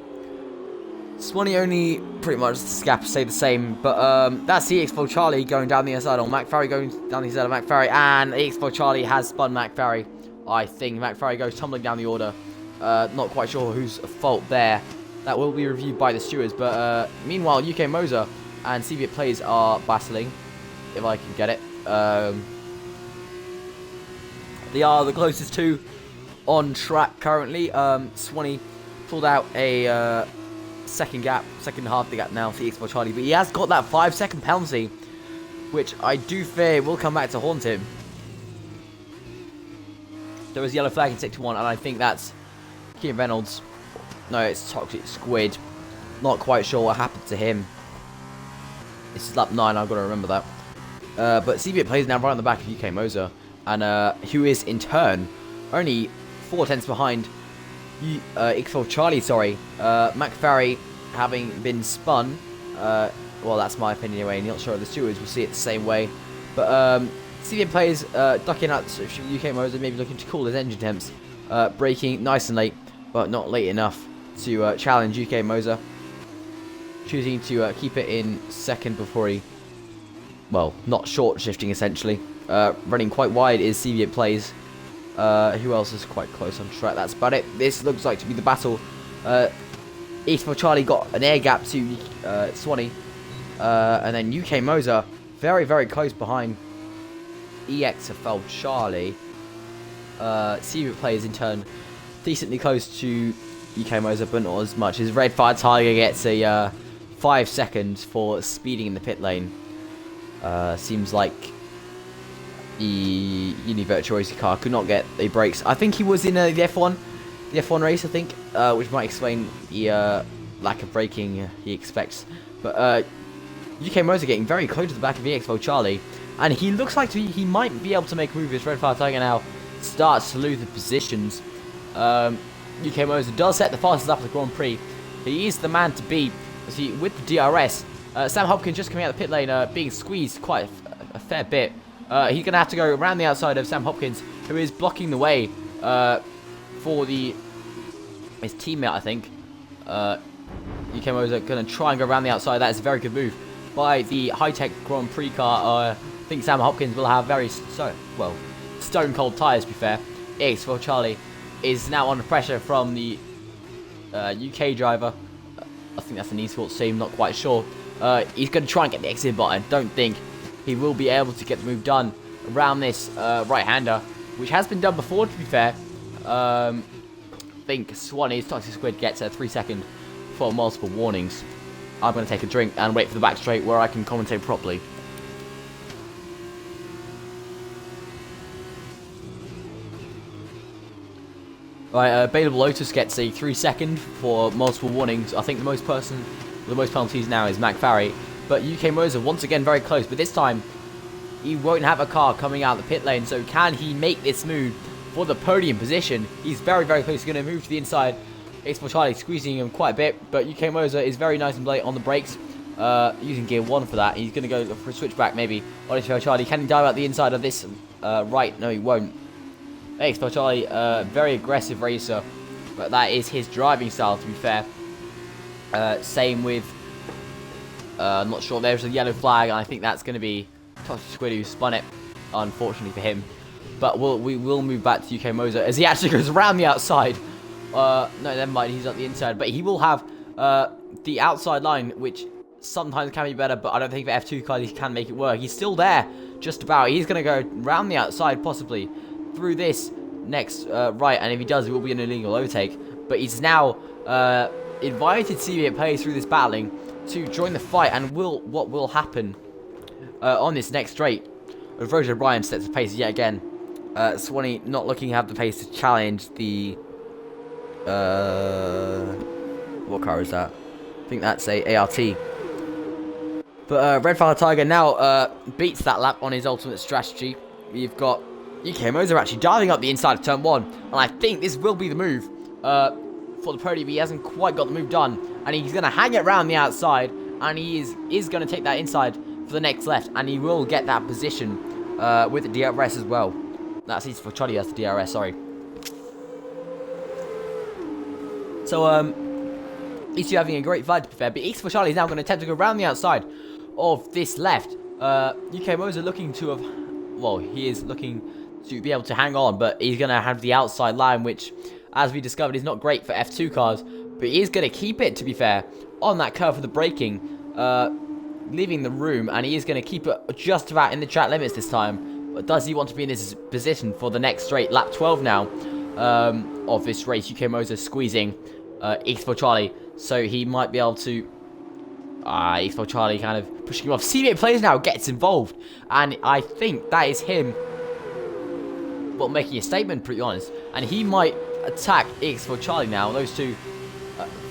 Swanee only pretty much stay the same, but that's the X4 Charlie going down the inside on McFarry, going down the inside of McFarry, and the X4 Charlie has spun McFarry. I think McFarry goes tumbling down the order. Not quite sure whose fault there. That will be reviewed by the stewards, but meanwhile, UK Moser and CB Plays are battling, if I can get it. They are the closest two on track currently. Swanee pulled out a second half the gap now for X4 Charlie, but he has got that 5-second penalty, which I do fear will come back to haunt him. There was a yellow flag in sector 1, and I think that's Kean Reynolds. No, it's Toxic Squid. Not quite sure what happened to him. This is lap 9, I've got to remember that. But CB plays now right on the back of UK Moser, and who is in turn only 4 tenths behind X4 Charlie, sorry. McFerry having been spun. Well, that's my opinion anyway. Not sure if the stewards will see it the same way. But CBM plays ducking out UK Moser, maybe looking to cool his engine temps. Braking nice and late, but not late enough to challenge UK Moser. Choosing to keep it in second before he, well, not short shifting essentially. Running quite wide is CBM plays. Who else is quite close on track? That's about it. This looks like to be the battle. X4 Charlie got an air gap to Swanee. And then UK Moser very, very close behind EXFL Charlie. CBM plays in turn decently close to UK Moser, but not as much. His Red Fire Tiger gets a 5 seconds for speeding in the pit lane. Seems like the Virtuosi car could not get the brakes. I think he was in the F1 race, I think, which might explain the lack of braking he expects. But UK Moser getting very close to the back of EXFO Charlie, and he looks like he might be able to make a move. His Red Fire Tiger now starts to lose the positions. UK Moser does set the fastest lap of the Grand Prix. He is the man to beat. See, with the DRS, Sam Hopkins just coming out of the pit lane, being squeezed quite a fair bit. He's going to have to go around the outside of Sam Hopkins, who is blocking the way for his teammate, I think. UK Moser going to try and go around the outside. That is a very good move by the high-tech Grand Prix car. I think Sam Hopkins will have very stone-cold tyres, to be fair. X4 Charlie is now under pressure from the UK driver. I think that's an esports team, not quite sure. He's going to try and get the exit button. Don't think he will be able to get the move done around this right-hander, which has been done before, to be fair. I think Swanee's Toxic Squid gets a 3-second for multiple warnings. I'm going to take a drink and wait for the back straight where I can commentate properly. Right, Bailable Lotus gets a 3-second for multiple warnings. I think the most penalties now is McFerry. But UK Moser once again very close, but this time he won't have a car coming out of the pit lane. So can he make this move for the podium position? He's very, very close. He's going to move to the inside. X4 Charlie squeezing him quite a bit, but UK Moser is very nice and late on the brakes, using gear 1 for that. He's going to go for a switchback maybe. X4 Charlie, can he dive out the inside of this right? No, he won't. X4 Charlie, very aggressive racer, but that is his driving style, to be fair. Same with, I'm not sure, there's a yellow flag, and I think that's going to be Toxic Squid who spun it, unfortunately for him. But we will move back to UK Moser as he actually goes around the outside. No, never mind, he's at the inside, but he will have the outside line, which sometimes can be better, but I don't think for F2 cars he can make it work. He's still there, just about. He's going to go around the outside, possibly through this next right, and if he does, it will be an illegal overtake. But he's now invited CBA players through this battling to join the fight, and what will happen on this next straight? Roger O'Brien sets the pace yet again. Swanee not looking to have the pace to challenge the what car is that? I think that's a ART. But Red Fire Tiger now beats that lap on his ultimate strategy. We've got UK Moser actually diving up the inside of turn 1, and I think this will be the move for the podium. He hasn't quite got the move done, and he's going to hang it around the outside, and he is going to take that inside for the next left, and he will get that position with the DRS as well. That's easy for Charlie, that's the DRS, sorry. So, these two having a great fight, to be fair, but X for Charlie is now going to attempt to go around the outside of this left. UK Moser looking to have, well, he is looking to be able to hang on, but he's going to have the outside line, which, as we discovered, is not great for F2 cars, but he is going to keep it, to be fair, on that curve for the braking, leaving the room, and he is going to keep it just about in the track limits this time. But does he want to be in his position for the next straight, lap 12 now, of this race? UK Moser squeezing X for Charlie, So he might be able to... X4 Charlie kind of pushing him off. CBA Players now gets involved. And I think that is him, well, making a statement, pretty honest. And he might attack X4 Charlie now. Those two,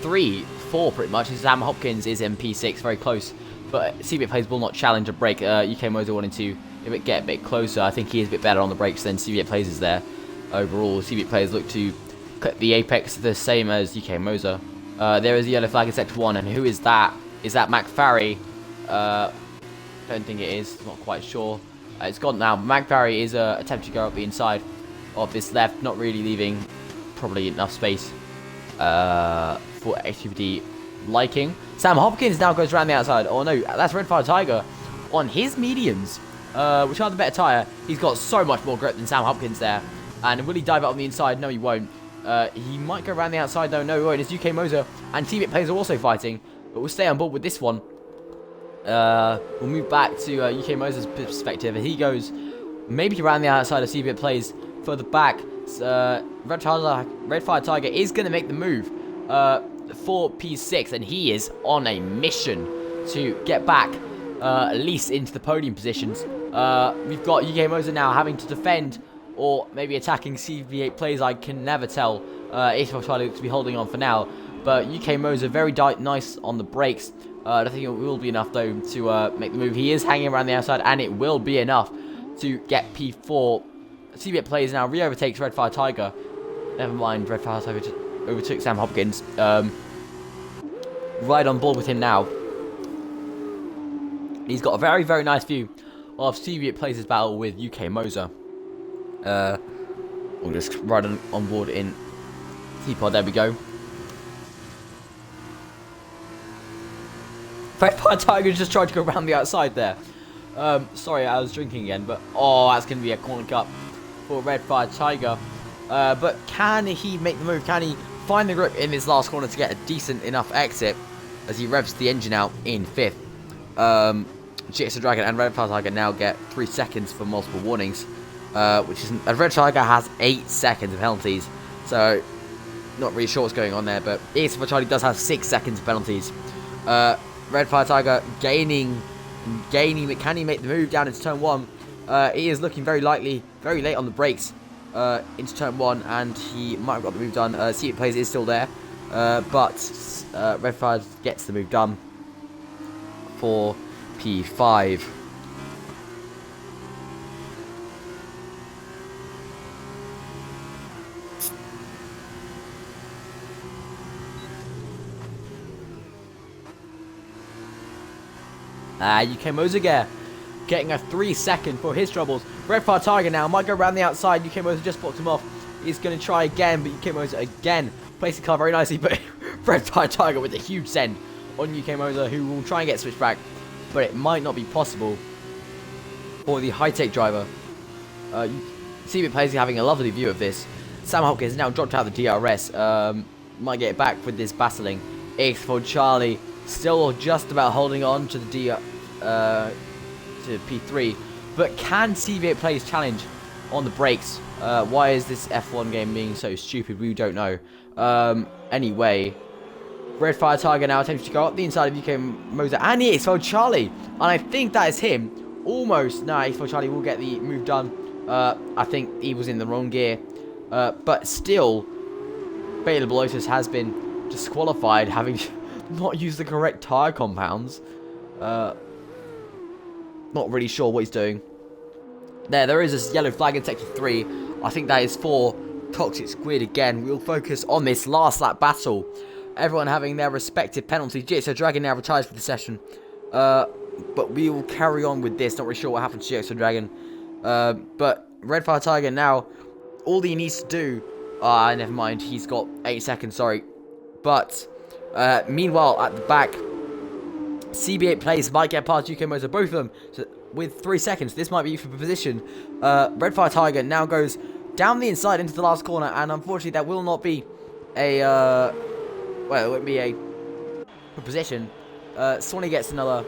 3, 4 pretty much. Sam Hopkins is in P6, very close. But CBA Players will not challenge a break. UK Moser wanting to get a bit closer. I think he is a bit better on the brakes than CBA Players is there. Overall, CBA Players look to cut the apex the same as UK Moser. There is a yellow flag in Sector 1, and who is that? Is that McFarry? Don't think it is. Not quite sure. It's gone now. McFarry is attempting to go up the inside of this left, not really leaving probably enough space for HTVD liking. Sam Hopkins now goes around the outside. Oh no, that's Red Fire Tiger on his mediums, which are the better tyre. He's got so much more grip than Sam Hopkins there. And will he dive out on the inside? No, he won't. He might go around the outside though. No, he won't. It's UK Moser and teammate players are also fighting. But we'll stay on board with this one. We'll move back to UK Moser's perspective. And he goes maybe around the outside of CBA Plays further back. Red Fire Tiger is going to make the move for P6. And he is on a mission to get back at least into the podium positions. We've got UK Moser now having to defend or maybe attacking CBA Plays. I can never tell. X4 Charlie looks to be holding on for now. But UK Moser very nice on the brakes. I don't think it will be enough though to make the move. He is hanging around the outside and it will be enough to get P4. CBA Plays now re-overtakes Red Fire Tiger. Never mind, Red Fire Tiger just overtook Sam Hopkins. Right on board with him now. He's got a very, very nice view of CBA Plays' battle with UK Moser. We'll just ride on board in T-Pod. There we go. Red Fire Tiger just tried to go around the outside there. Sorry, I was drinking again, but that's going to be a corner cut for Red Fire Tiger. But can he make the move? Can he find the grip in this last corner to get a decent enough exit as he revs the engine out in 5th? GXR Dragon and Red Fire Tiger now get 3 seconds for multiple warnings, which isn't. Red Tiger has 8 seconds of penalties, so not really sure what's going on there. But X4 Charlie does have 6 seconds of penalties. Red Fire Tiger gaining. Can he make the move down into turn 1? He is looking very likely, very late on the brakes into turn 1, and he might have got the move done. CBA Plays is still there, but Red Fire gets the move done for P5. UK Moser getting a 3 second for his troubles. Red Fire Tiger now might go around the outside. UK Moser just blocked him off. He's going to try again, but UK Moser again placing the car very nicely. But Red Fire Tiger with a huge send on UK Moser, who will try and get switched back, but it might not be possible for the high-tech driver. CBA Plays having a lovely view of this. Sam Hopkins now dropped out the DRS. Might get it back with this battling. X4 Charlie still just about holding on to the to P3, but can CBA Plays challenge on the brakes? Why is this F1 game being so stupid? We don't know. Anyway, Red Fire Tiger now attempts to go up the inside of UK Moser and X4 Charlie, and I think that is him. Almost. No, X4 Charlie will get the move done. I think he was in the wrong gear, but still, Beta Lotus has been disqualified, having not used the correct tyre compounds. Not really sure what he's doing. There is a yellow flag in Sector 3. I think that is for Toxic Squid again. We'll focus on this last lap battle. Everyone having their respective penalties. GXR Dragon now retires for the session. But we will carry on with this. Not really sure what happened to GXR Dragon. But Red Fire Tiger now, all he needs to do... never mind. He's got 8 seconds, sorry. But meanwhile, at the back, CBA Plays might get past UK Moser, both of them, so with 3 seconds. This might be for position. Red Fire Tiger now goes down the inside into the last corner, and unfortunately that will not be a, well, it won't be a position. Swanee gets another,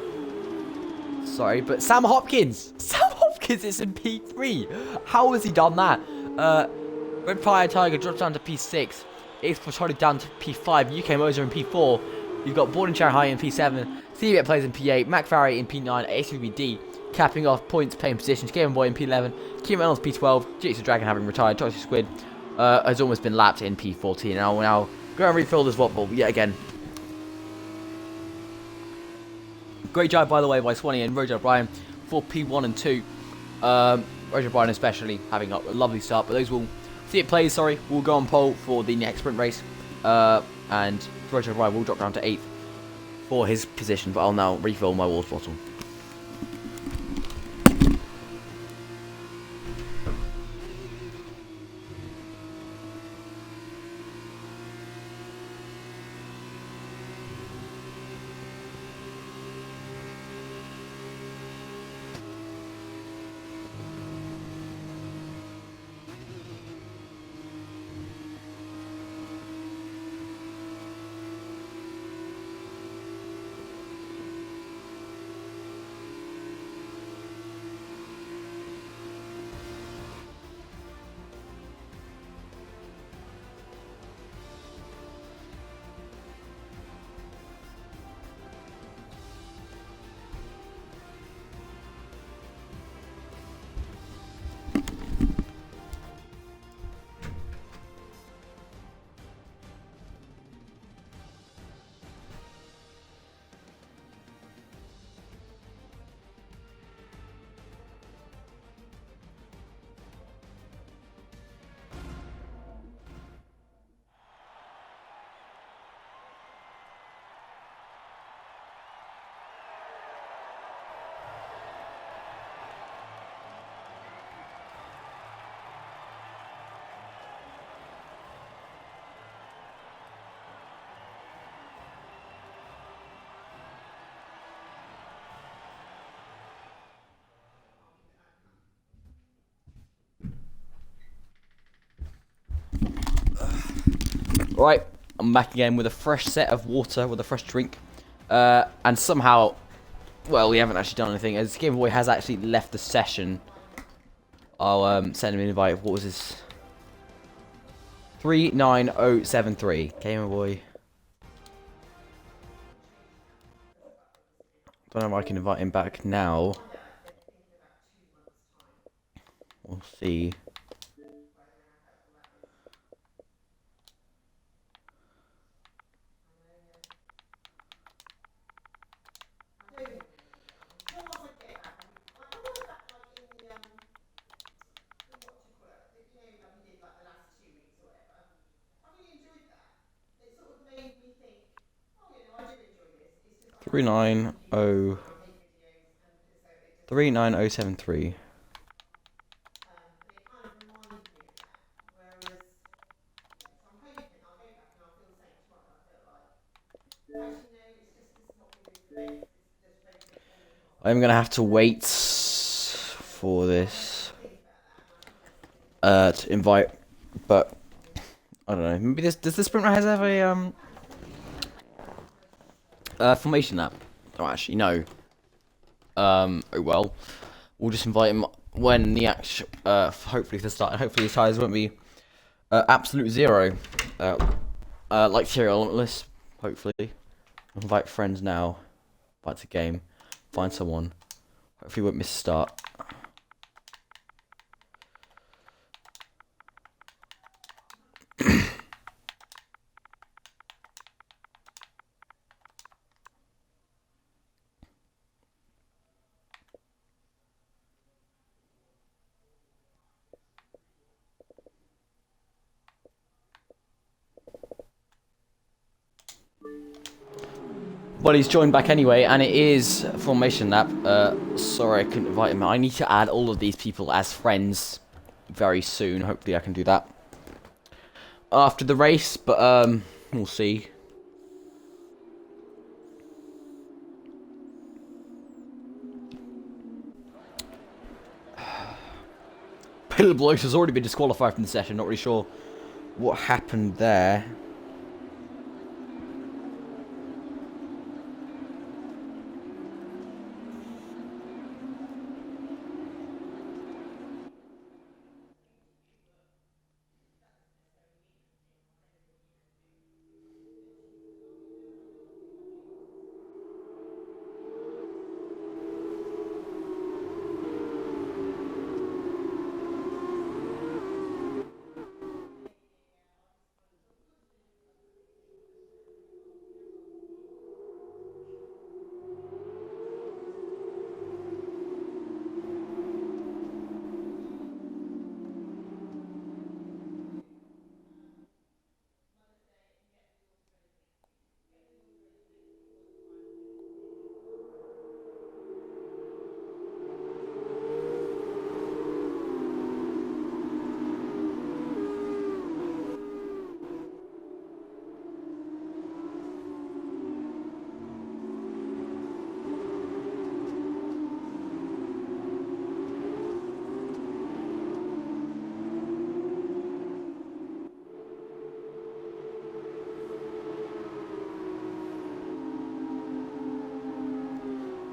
sorry, but Sam Hopkins is in P3. How has he done that? Red Fire Tiger drops down to P6. It's for Charlie down to P5. UK Moser in P4. You've got Born in Shanghai in P7. CBA Plays in P8. McFarry in P9. ACVD capping off points, playing positions. Game Boy in P11. Kim Reynolds P12. GXR Dragon having retired. Toxic Squid has almost been lapped in P14. Now go and refill this watt ball yet again. Great job, by the way, by Swanee and Roger O'Brien for P1 and 2. Roger O'Brien especially having a lovely start, but those will see it plays. Sorry, will go on pole for the next sprint race, and Roger O'Brien will drop down to 8th for his position. But I'll now refill my water bottle. Right, I'm back again with a fresh set of water, with a fresh drink. And somehow, well, we haven't actually done anything. As Game Boy has actually left the session, I'll send him an invite. What was his? 39073. Game Boy. Don't know if I can invite him back now. We'll see. Three nine oh 39073. I'm gonna have to wait for this to invite, but I don't know. Maybe does the sprint race have a formation app? Oh, actually no. Oh well. We'll just invite him when the actual hopefully to start. Hopefully his tires won't be absolute zero. Like Serial Limitless. Hopefully. Invite friends now. Invite to game. Find someone. Hopefully won't miss a start. Well, he's joined back anyway, and it is Formation Lap. Sorry I couldn't invite him. I need to add all of these people as friends very soon. Hopefully I can do that after the race, but we'll see. Bill Blois has already been disqualified from the session. Not really sure what happened there.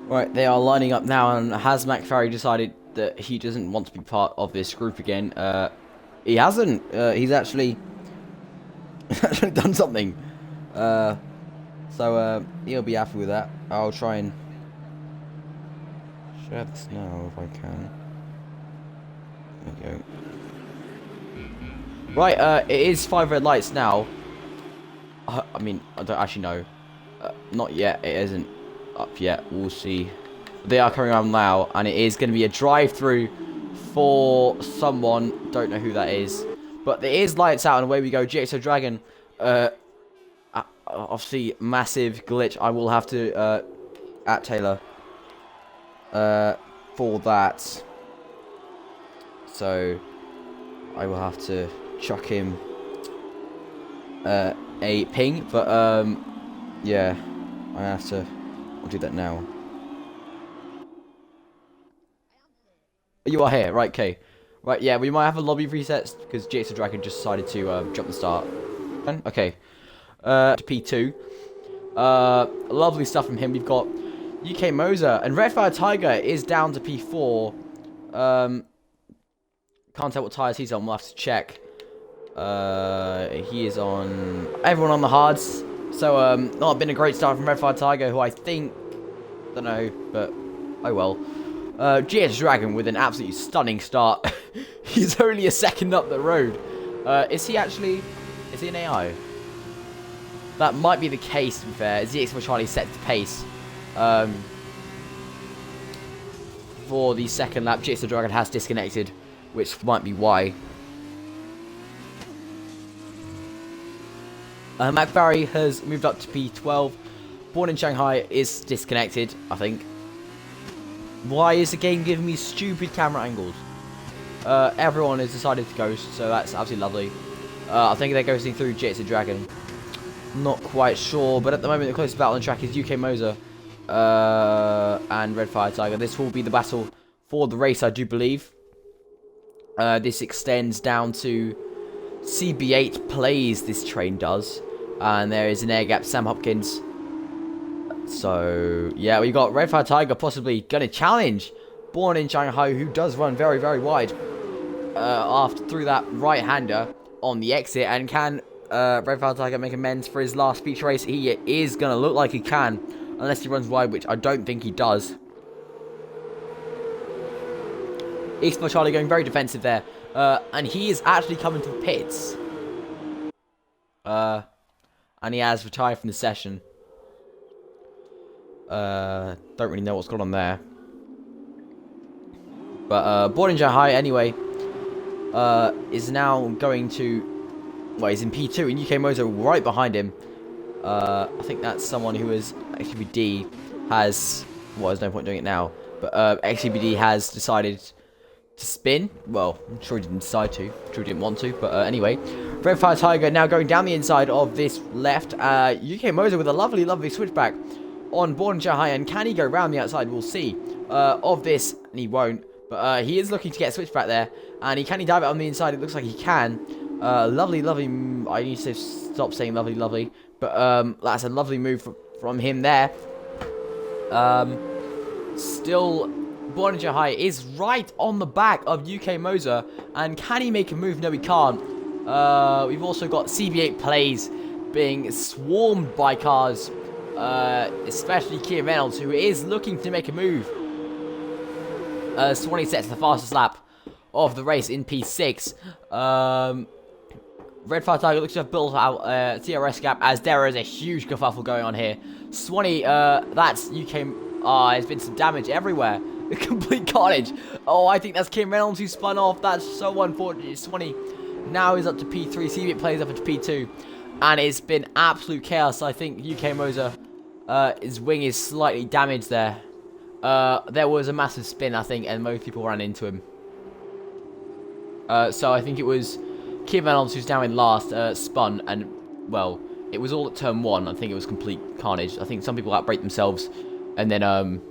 Right, they are lining up now, and has McFarry decided that he doesn't want to be part of this group again? He hasn't. He's actually done something. So he'll be happy with that. I'll try and share this now if I can. There we go. Right, it is 5 red lights now. I mean, I don't actually know. Not yet. It isn't up yet. We'll see. They are coming around now, and it is going to be a drive-through for someone. Don't know who that is, but there is lights out, and away we go. GXR Dragon. Obviously, massive glitch. I will have to at Taylor for that. So I will have to chuck him a ping, but yeah, I have to. I'll do that now. You are here, right? Okay, right. Yeah, we might have a lobby resets because GXR Dragon just decided to jump the start. Okay, to P2. Lovely stuff from him. We've got UK Moser and Redfire Tiger is down to P4. Can't tell what tires he's on. We'll have to check. He is on everyone on the hards. So not been a great start from Redfire Tiger, who I think, don't know, but oh well. GX Dragon with an absolutely stunning start. He's only a second up the road. Is he an AI? That might be the case, to be fair. ZX Charlie set the pace for the second lap. GX Dragon has disconnected, which might be why. McBarry has moved up to P12. Born in Shanghai is disconnected, I think. Why is the game giving me stupid camera angles? Everyone has decided to ghost, so that's absolutely lovely. I think they're ghosting through GX Dragon. Not quite sure, but at the moment the closest battle on track is UK Moser and Redfire Tiger. This will be the battle for the race, I do believe. This extends down to CB8 plays, this train does. And there is an air gap, Sam Hopkins. So, yeah, we got Redfire Tiger possibly going to challenge Born in Shanghai, who does run very, very wide through that right-hander on the exit. And can Redfire Tiger make amends for his last feature race? He is going to look like he can, unless he runs wide, which I don't think he does. X4 Charlie going very defensive there. And he is actually coming to the pits. And he has retired from the session. Don't really know what's going on there. But Born in Shanghai, anyway, is now going to... Well, he's in P2, and UK Moto right behind him. I think that's someone who is... XBD has... Well, there's no point doing it now. But XBD has decided to spin. Well, I'm sure he didn't decide to. I'm sure he didn't want to. But anyway, Redfire Tiger now going down the inside of this left. UK Moser with a lovely, lovely switchback on Born in Shanghai. And can he go round the outside? We'll see. Of this, and he won't. But he is looking to get a switchback there. And can he dive it on the inside? It looks like he can. Lovely, lovely. I need to stop saying lovely, lovely. But that's a lovely move from him there. Still... Born in Shanghai is right on the back of UK Moser. And can he make a move? No, he can't. We've also got CB8 plays being swarmed by cars. Especially Kia Reynolds, who is looking to make a move. Swanee sets the fastest lap of the race in P6. Redfire Tiger looks to have built out a TRS gap, as there is a huge kerfuffle going on here. Swanee, that's UK... there's been some damage everywhere. Complete carnage. Oh, I think that's Kim Reynolds who spun off. That's so unfortunate. Swanee now is up to P3. CB plays up to P2. And it's been absolute chaos. I think UK Moser, his wing is slightly damaged there. There was a massive spin, I think, and most people ran into him. So I think it was Kim Reynolds, who's now in last, spun. And, well, it was all at turn 1. I think it was complete carnage. I think some people outbrake themselves. And then,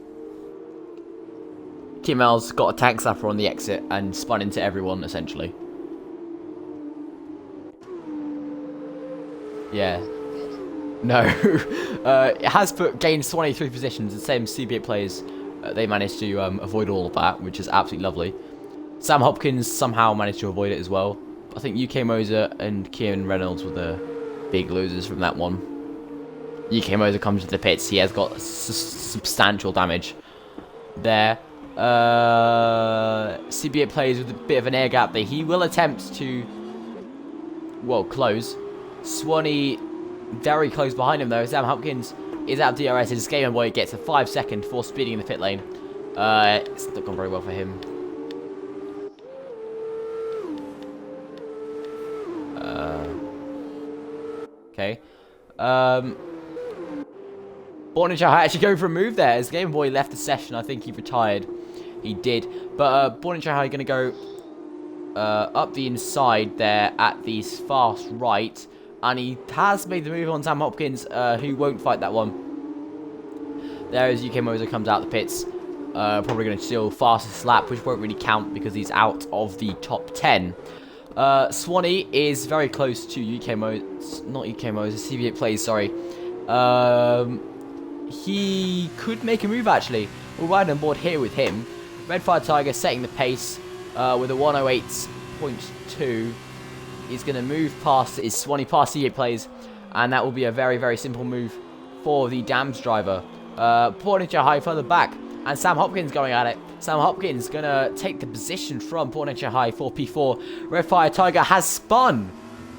Kim Reynolds got a tank slapper on the exit and spun into everyone, essentially. Yeah. No. It has gained 23 positions. The same CB8 players, they managed to avoid all of that, which is absolutely lovely. Sam Hopkins somehow managed to avoid it as well. I think UK Moser and Kieran Reynolds were the big losers from that one. UK Moser comes to the pits. He has got substantial damage there. CB8 plays with a bit of an air gap there. He will attempt to, well, close. Swanee very close behind him though. Sam Hopkins is out of DRS. His Game Boy gets a 5 second for speeding in the pit lane. It's not gone very well for him. Okay. Bornichai actually going for a move there. As Game Boy left the session, I think he retired. He did. But Bornichai going to go up the inside there at the fast right. And he has made the move on Sam Hopkins, who won't fight that one. There as UK Moser comes out the pits. Probably going to steal fastest lap, which won't really count because he's out of the top 10. Swanee is very close to UK Moser, not UK Moser, CB8 plays, sorry. He could make a move actually. We'll ride on board here with him. Red Fire Tiger setting the pace with a 108.2. He's going to move past his Swanee past CB8 plays, and that will be a very, very simple move for the Dams driver. Pornicher High further back, and Sam Hopkins going at it. Sam Hopkins going to take the position from Pornicher High for P4. Red Fire Tiger has spun,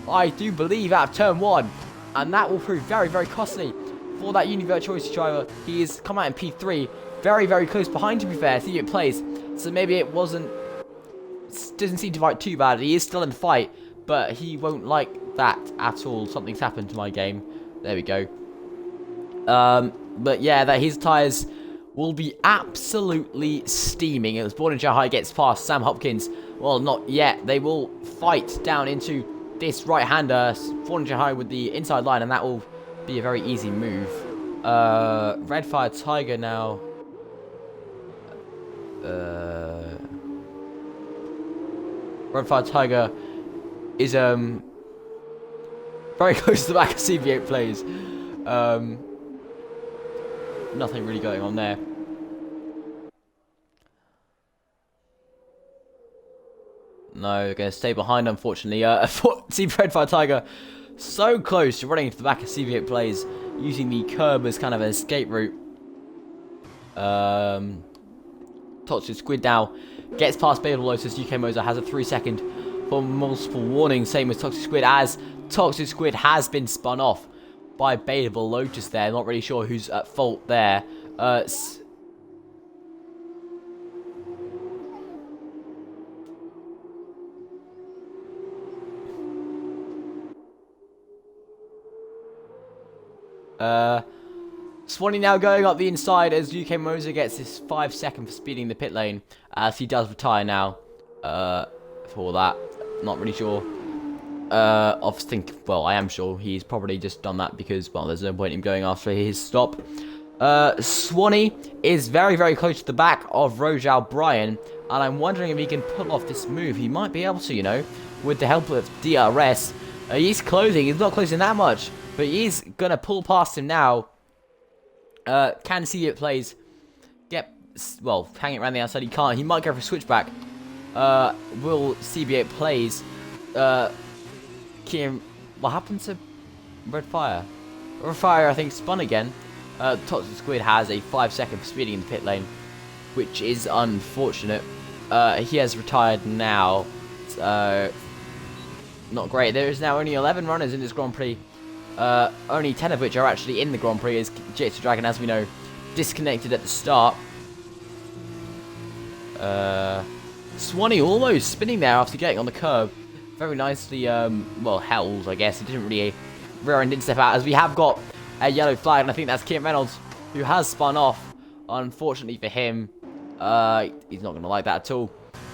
I do believe, out of turn 1, and that will prove very, very costly for that Univirtuosi driver. He is come out in P3, very, very close behind, to be fair. CB8 plays, so maybe it doesn't seem to fight too bad. He is still in the fight, but he won't like that at all. Something's happened to my game. There we go. But yeah, that his tyres will be absolutely steaming as Bornichai High gets past Sam Hopkins. Well, not yet. They will fight down into this right-hander, Bornichai High with the inside line, and that will be a very easy move. Red Fire Tiger now. Red Fire Tiger is very close to the back of CB8 plays. Nothing really going on there. No, they're going to stay behind, unfortunately. See Red Fire Tiger so close to running into the back of CB8 plays, using the curb as kind of an escape route. Toxic Squid now gets past Babel Lotus. UK Moser has a 3 second for multiple warnings, same as Toxic Squid, as Toxic Squid has been spun off by Baitable Lotus there. Not really sure who's at fault there. Swanee now going up the inside as UK Moser gets his 5 second for speeding the pit lane, as he does retire now for that. Not really sure. Well, I am sure he's probably just done that because, well, there's no point in him going after his stop. Swanee is very, very close to the back of Rojal Bryan, and I'm wondering if he can pull off this move. He might be able to, you know, with the help of DRS. He's closing. He's not closing that much, but he's going to pull past him now. Can CB8 plays get, well, hang it around the outside? He can't. He might go for a switchback. Will CB8 plays Kieran, what happened to Red Fire? Red Fire, I think, spun again. Toxic Squid has a 5 second for speeding in the pit lane, which is unfortunate. He has retired now. Not great. There is now only 11 runners in this Grand Prix. Only 10 of which are actually in the Grand Prix, as GXR Dragon, as we know, disconnected at the start. Swanee almost spinning there after getting on the curb. Very nicely, well, held, I guess. He didn't really rear end didn't step out, as we have got a yellow flag, and I think that's Kieran Reynolds, who has spun off. Unfortunately for him, he's not going to like that at all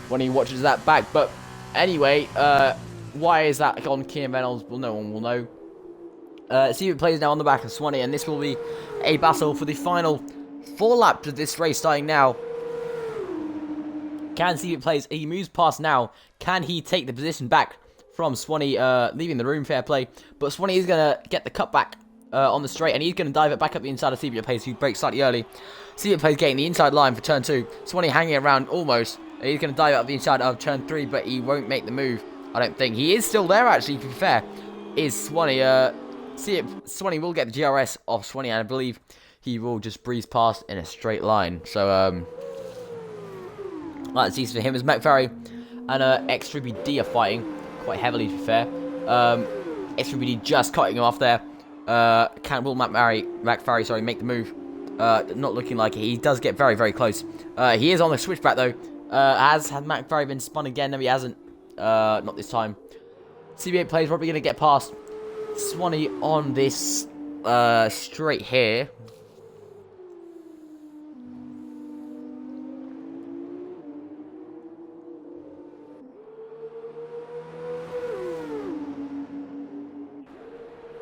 when he watches that back. But anyway, why is that on Kieran Reynolds? Well, no one will know. CB8 plays now on the back of Swanee, and this will be a battle for the final 4 laps of this race starting now. Can CB8 plays? He moves past now. Can he take the position back from Swanee leaving the room? Fair play. But Swanee is going to get the cutback on the straight, and he's going to dive it back up the inside of CBA Plays, who breaks slightly early. CBA Plays getting the inside line for turn 2. Swanee hanging around almost. He's going to dive up the inside of turn 3, but he won't make the move, I don't think. He is still there, actually, to be fair. Is Swanee. Swanee will get the GRS off Swanee, and I believe he will just breeze past in a straight line. So, that's easy for him, as McFerry and X3BD are fighting quite heavily, to be fair. X3BD just cutting him off there. Will McFerry, make the move? Not looking like it. He does get very, very close. He is on the switchback, though. Has McFerry been spun again? No, he hasn't. Not this time. CB8 Plays probably going to get past Swanee on this straight here.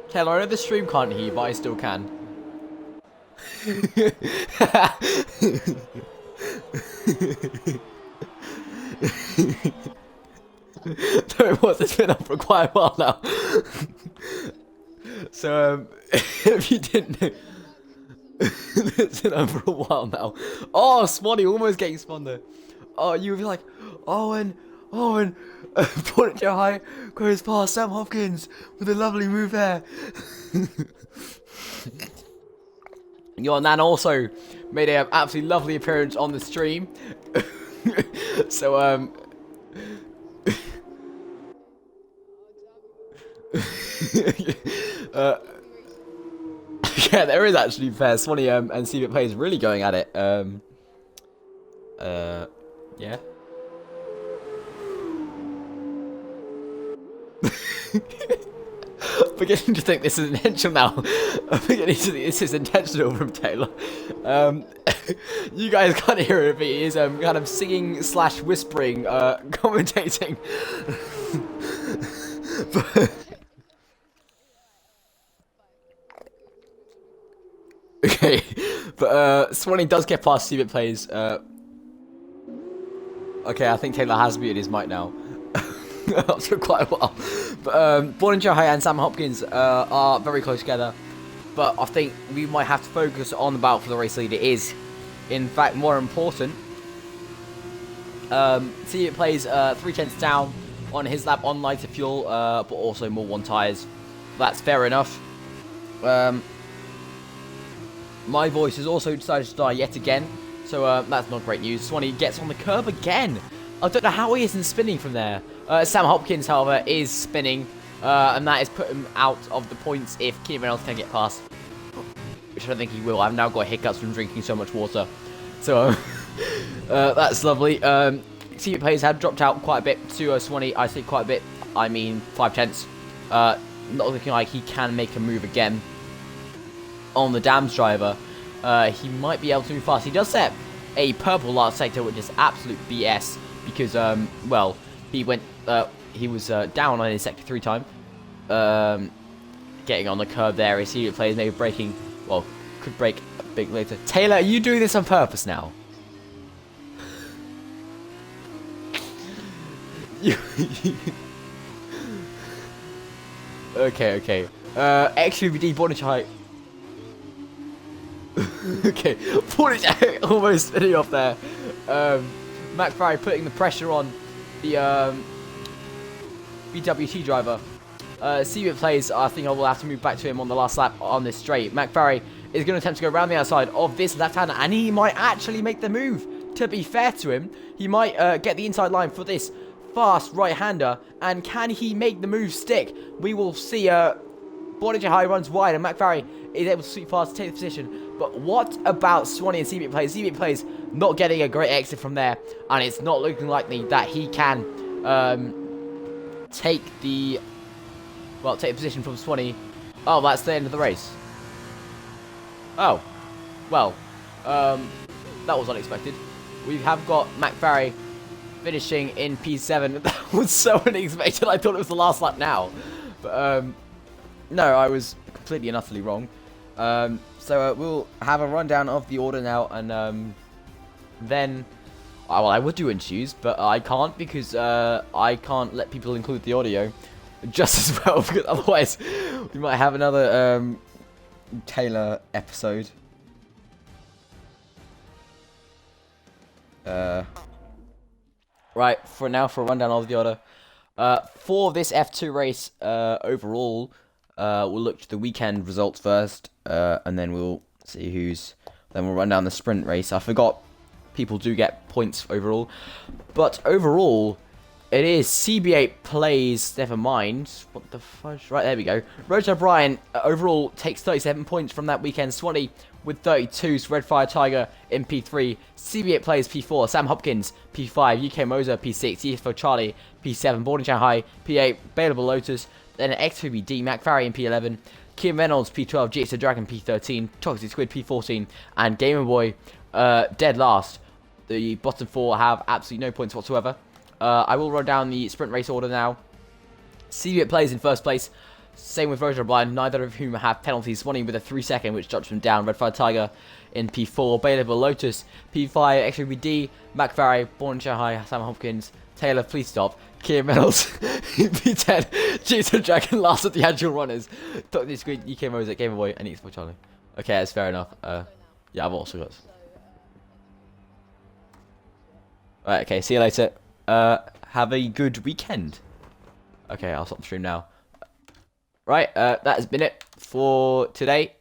Taylor, I know the stream can't hear you, but I still can. No, it was. It's been up for quite a while now. So, if you didn't know, it's been up for a while now. Oh, Swanee almost getting spun there. Oh, you would be like, Owen, Portage High goes past Sam Hopkins with a lovely move there. Your Nan also made an absolutely lovely appearance on the stream. So, yeah, there is actually fair. Swanee and CB Plays really going at it. Yeah. I'm beginning to think this is intentional now. I'm beginning to think this is intentional from Taylor. You guys can't hear it, but he is kind of singing / whispering, commentating. But okay, but Swanee does get past CB Plays. Okay, I think Taylor has muted his mic now. After quite a while. But Born High and Sam Hopkins are very close together. But I think we might have to focus on the battle for the race lead. It is, in fact, more important. See, it plays 3/10 down on his lap on lighter fuel, but also more 1 tyres. That's fair enough. My voice has also decided to die yet again. So that's not great news. Swanee gets on the curb again. I don't know how he isn't spinning from there. Sam Hopkins, however, is spinning, and that has put him out of the points if Keenan Reynolds can get past, which I don't think he will. I've now got hiccups from drinking so much water, so that's lovely. CB Plays have dropped out quite a bit to Swanee. I say quite a bit, I mean 5/10. Not looking like he can make a move again on the Dams driver. He might be able to move fast. He does set a purple last sector, which is absolute BS. Because, well, he was down on his sector 3 time. Getting on the curb there. His CB Plays maybe breaking, well, could break a bit later. Taylor, are you doing this on purpose now? Okay. X3BD Bornage High. Okay, Bornage High almost spinning off there. McFerry putting the pressure on the BWT driver. CB Plays, I think I will have to move back to him on the last lap on this straight. McFerry is going to attempt to go around the outside of this left-hander, and he might actually make the move. To be fair to him, he might get the inside line for this fast right-hander, and can he make the move stick? We will see. Bornage High runs wide, and McFerry is able to sweep past to take the position. But what about Swanee and CB Plays? CB Plays not getting a great exit from there, and it's not looking likely that he can take the position from Swanee. Oh, that's the end of the race. Oh, well, that was unexpected. We have got McFerry finishing in P7. That was so unexpected. I thought it was the last lap now, but no, I was completely and utterly wrong. So we'll have a rundown of the order now, and then, well, I would do interviews, but I can't because I can't let people include the audio just as well, because otherwise we might have another Taylor episode. Right, for a rundown of the order. For this F2 race, overall, we'll look to the weekend results first, and then we'll see then we'll run down the sprint race. I forgot people do get points overall, but overall, it is CB8 plays, never mind, what the fudge, right, there we go. Roger O'Brien, overall, takes 37 points from that weekend, Swanee with 32, so Red Fire Tiger in P3, CB8 plays P4, Sam Hopkins P5, UK Moser P6, EFO Charlie P7, Born in Shanghai P8, Bailable Lotus, then an X3BD, McFarry in P11, Kim Reynolds P12, GXR Dragon P13, Toxic Squid P14, and Gamer Boy dead last. The bottom four have absolutely no points whatsoever. I will run down the sprint race order now. CB8 plays in first place. Same with Roger O'Brien, neither of whom have penalties. Swanee with a 3-second, which drops them down. Red Fire Tiger in P4. Bailable Lotus, P5, X3BD, McFarry, Born in Shanghai, Sam Hopkins, Taylor, please stop. Kim Reynolds, P10, GXR Dragon last at the actual runners. Toxic Squid, UK Moser, Gamer Boy, and Expo Charlie. Okay, that's fair enough. Yeah, I've also got. Alright, okay, see you later. Have a good weekend. Okay, I'll stop the stream now. Right, that has been it for today.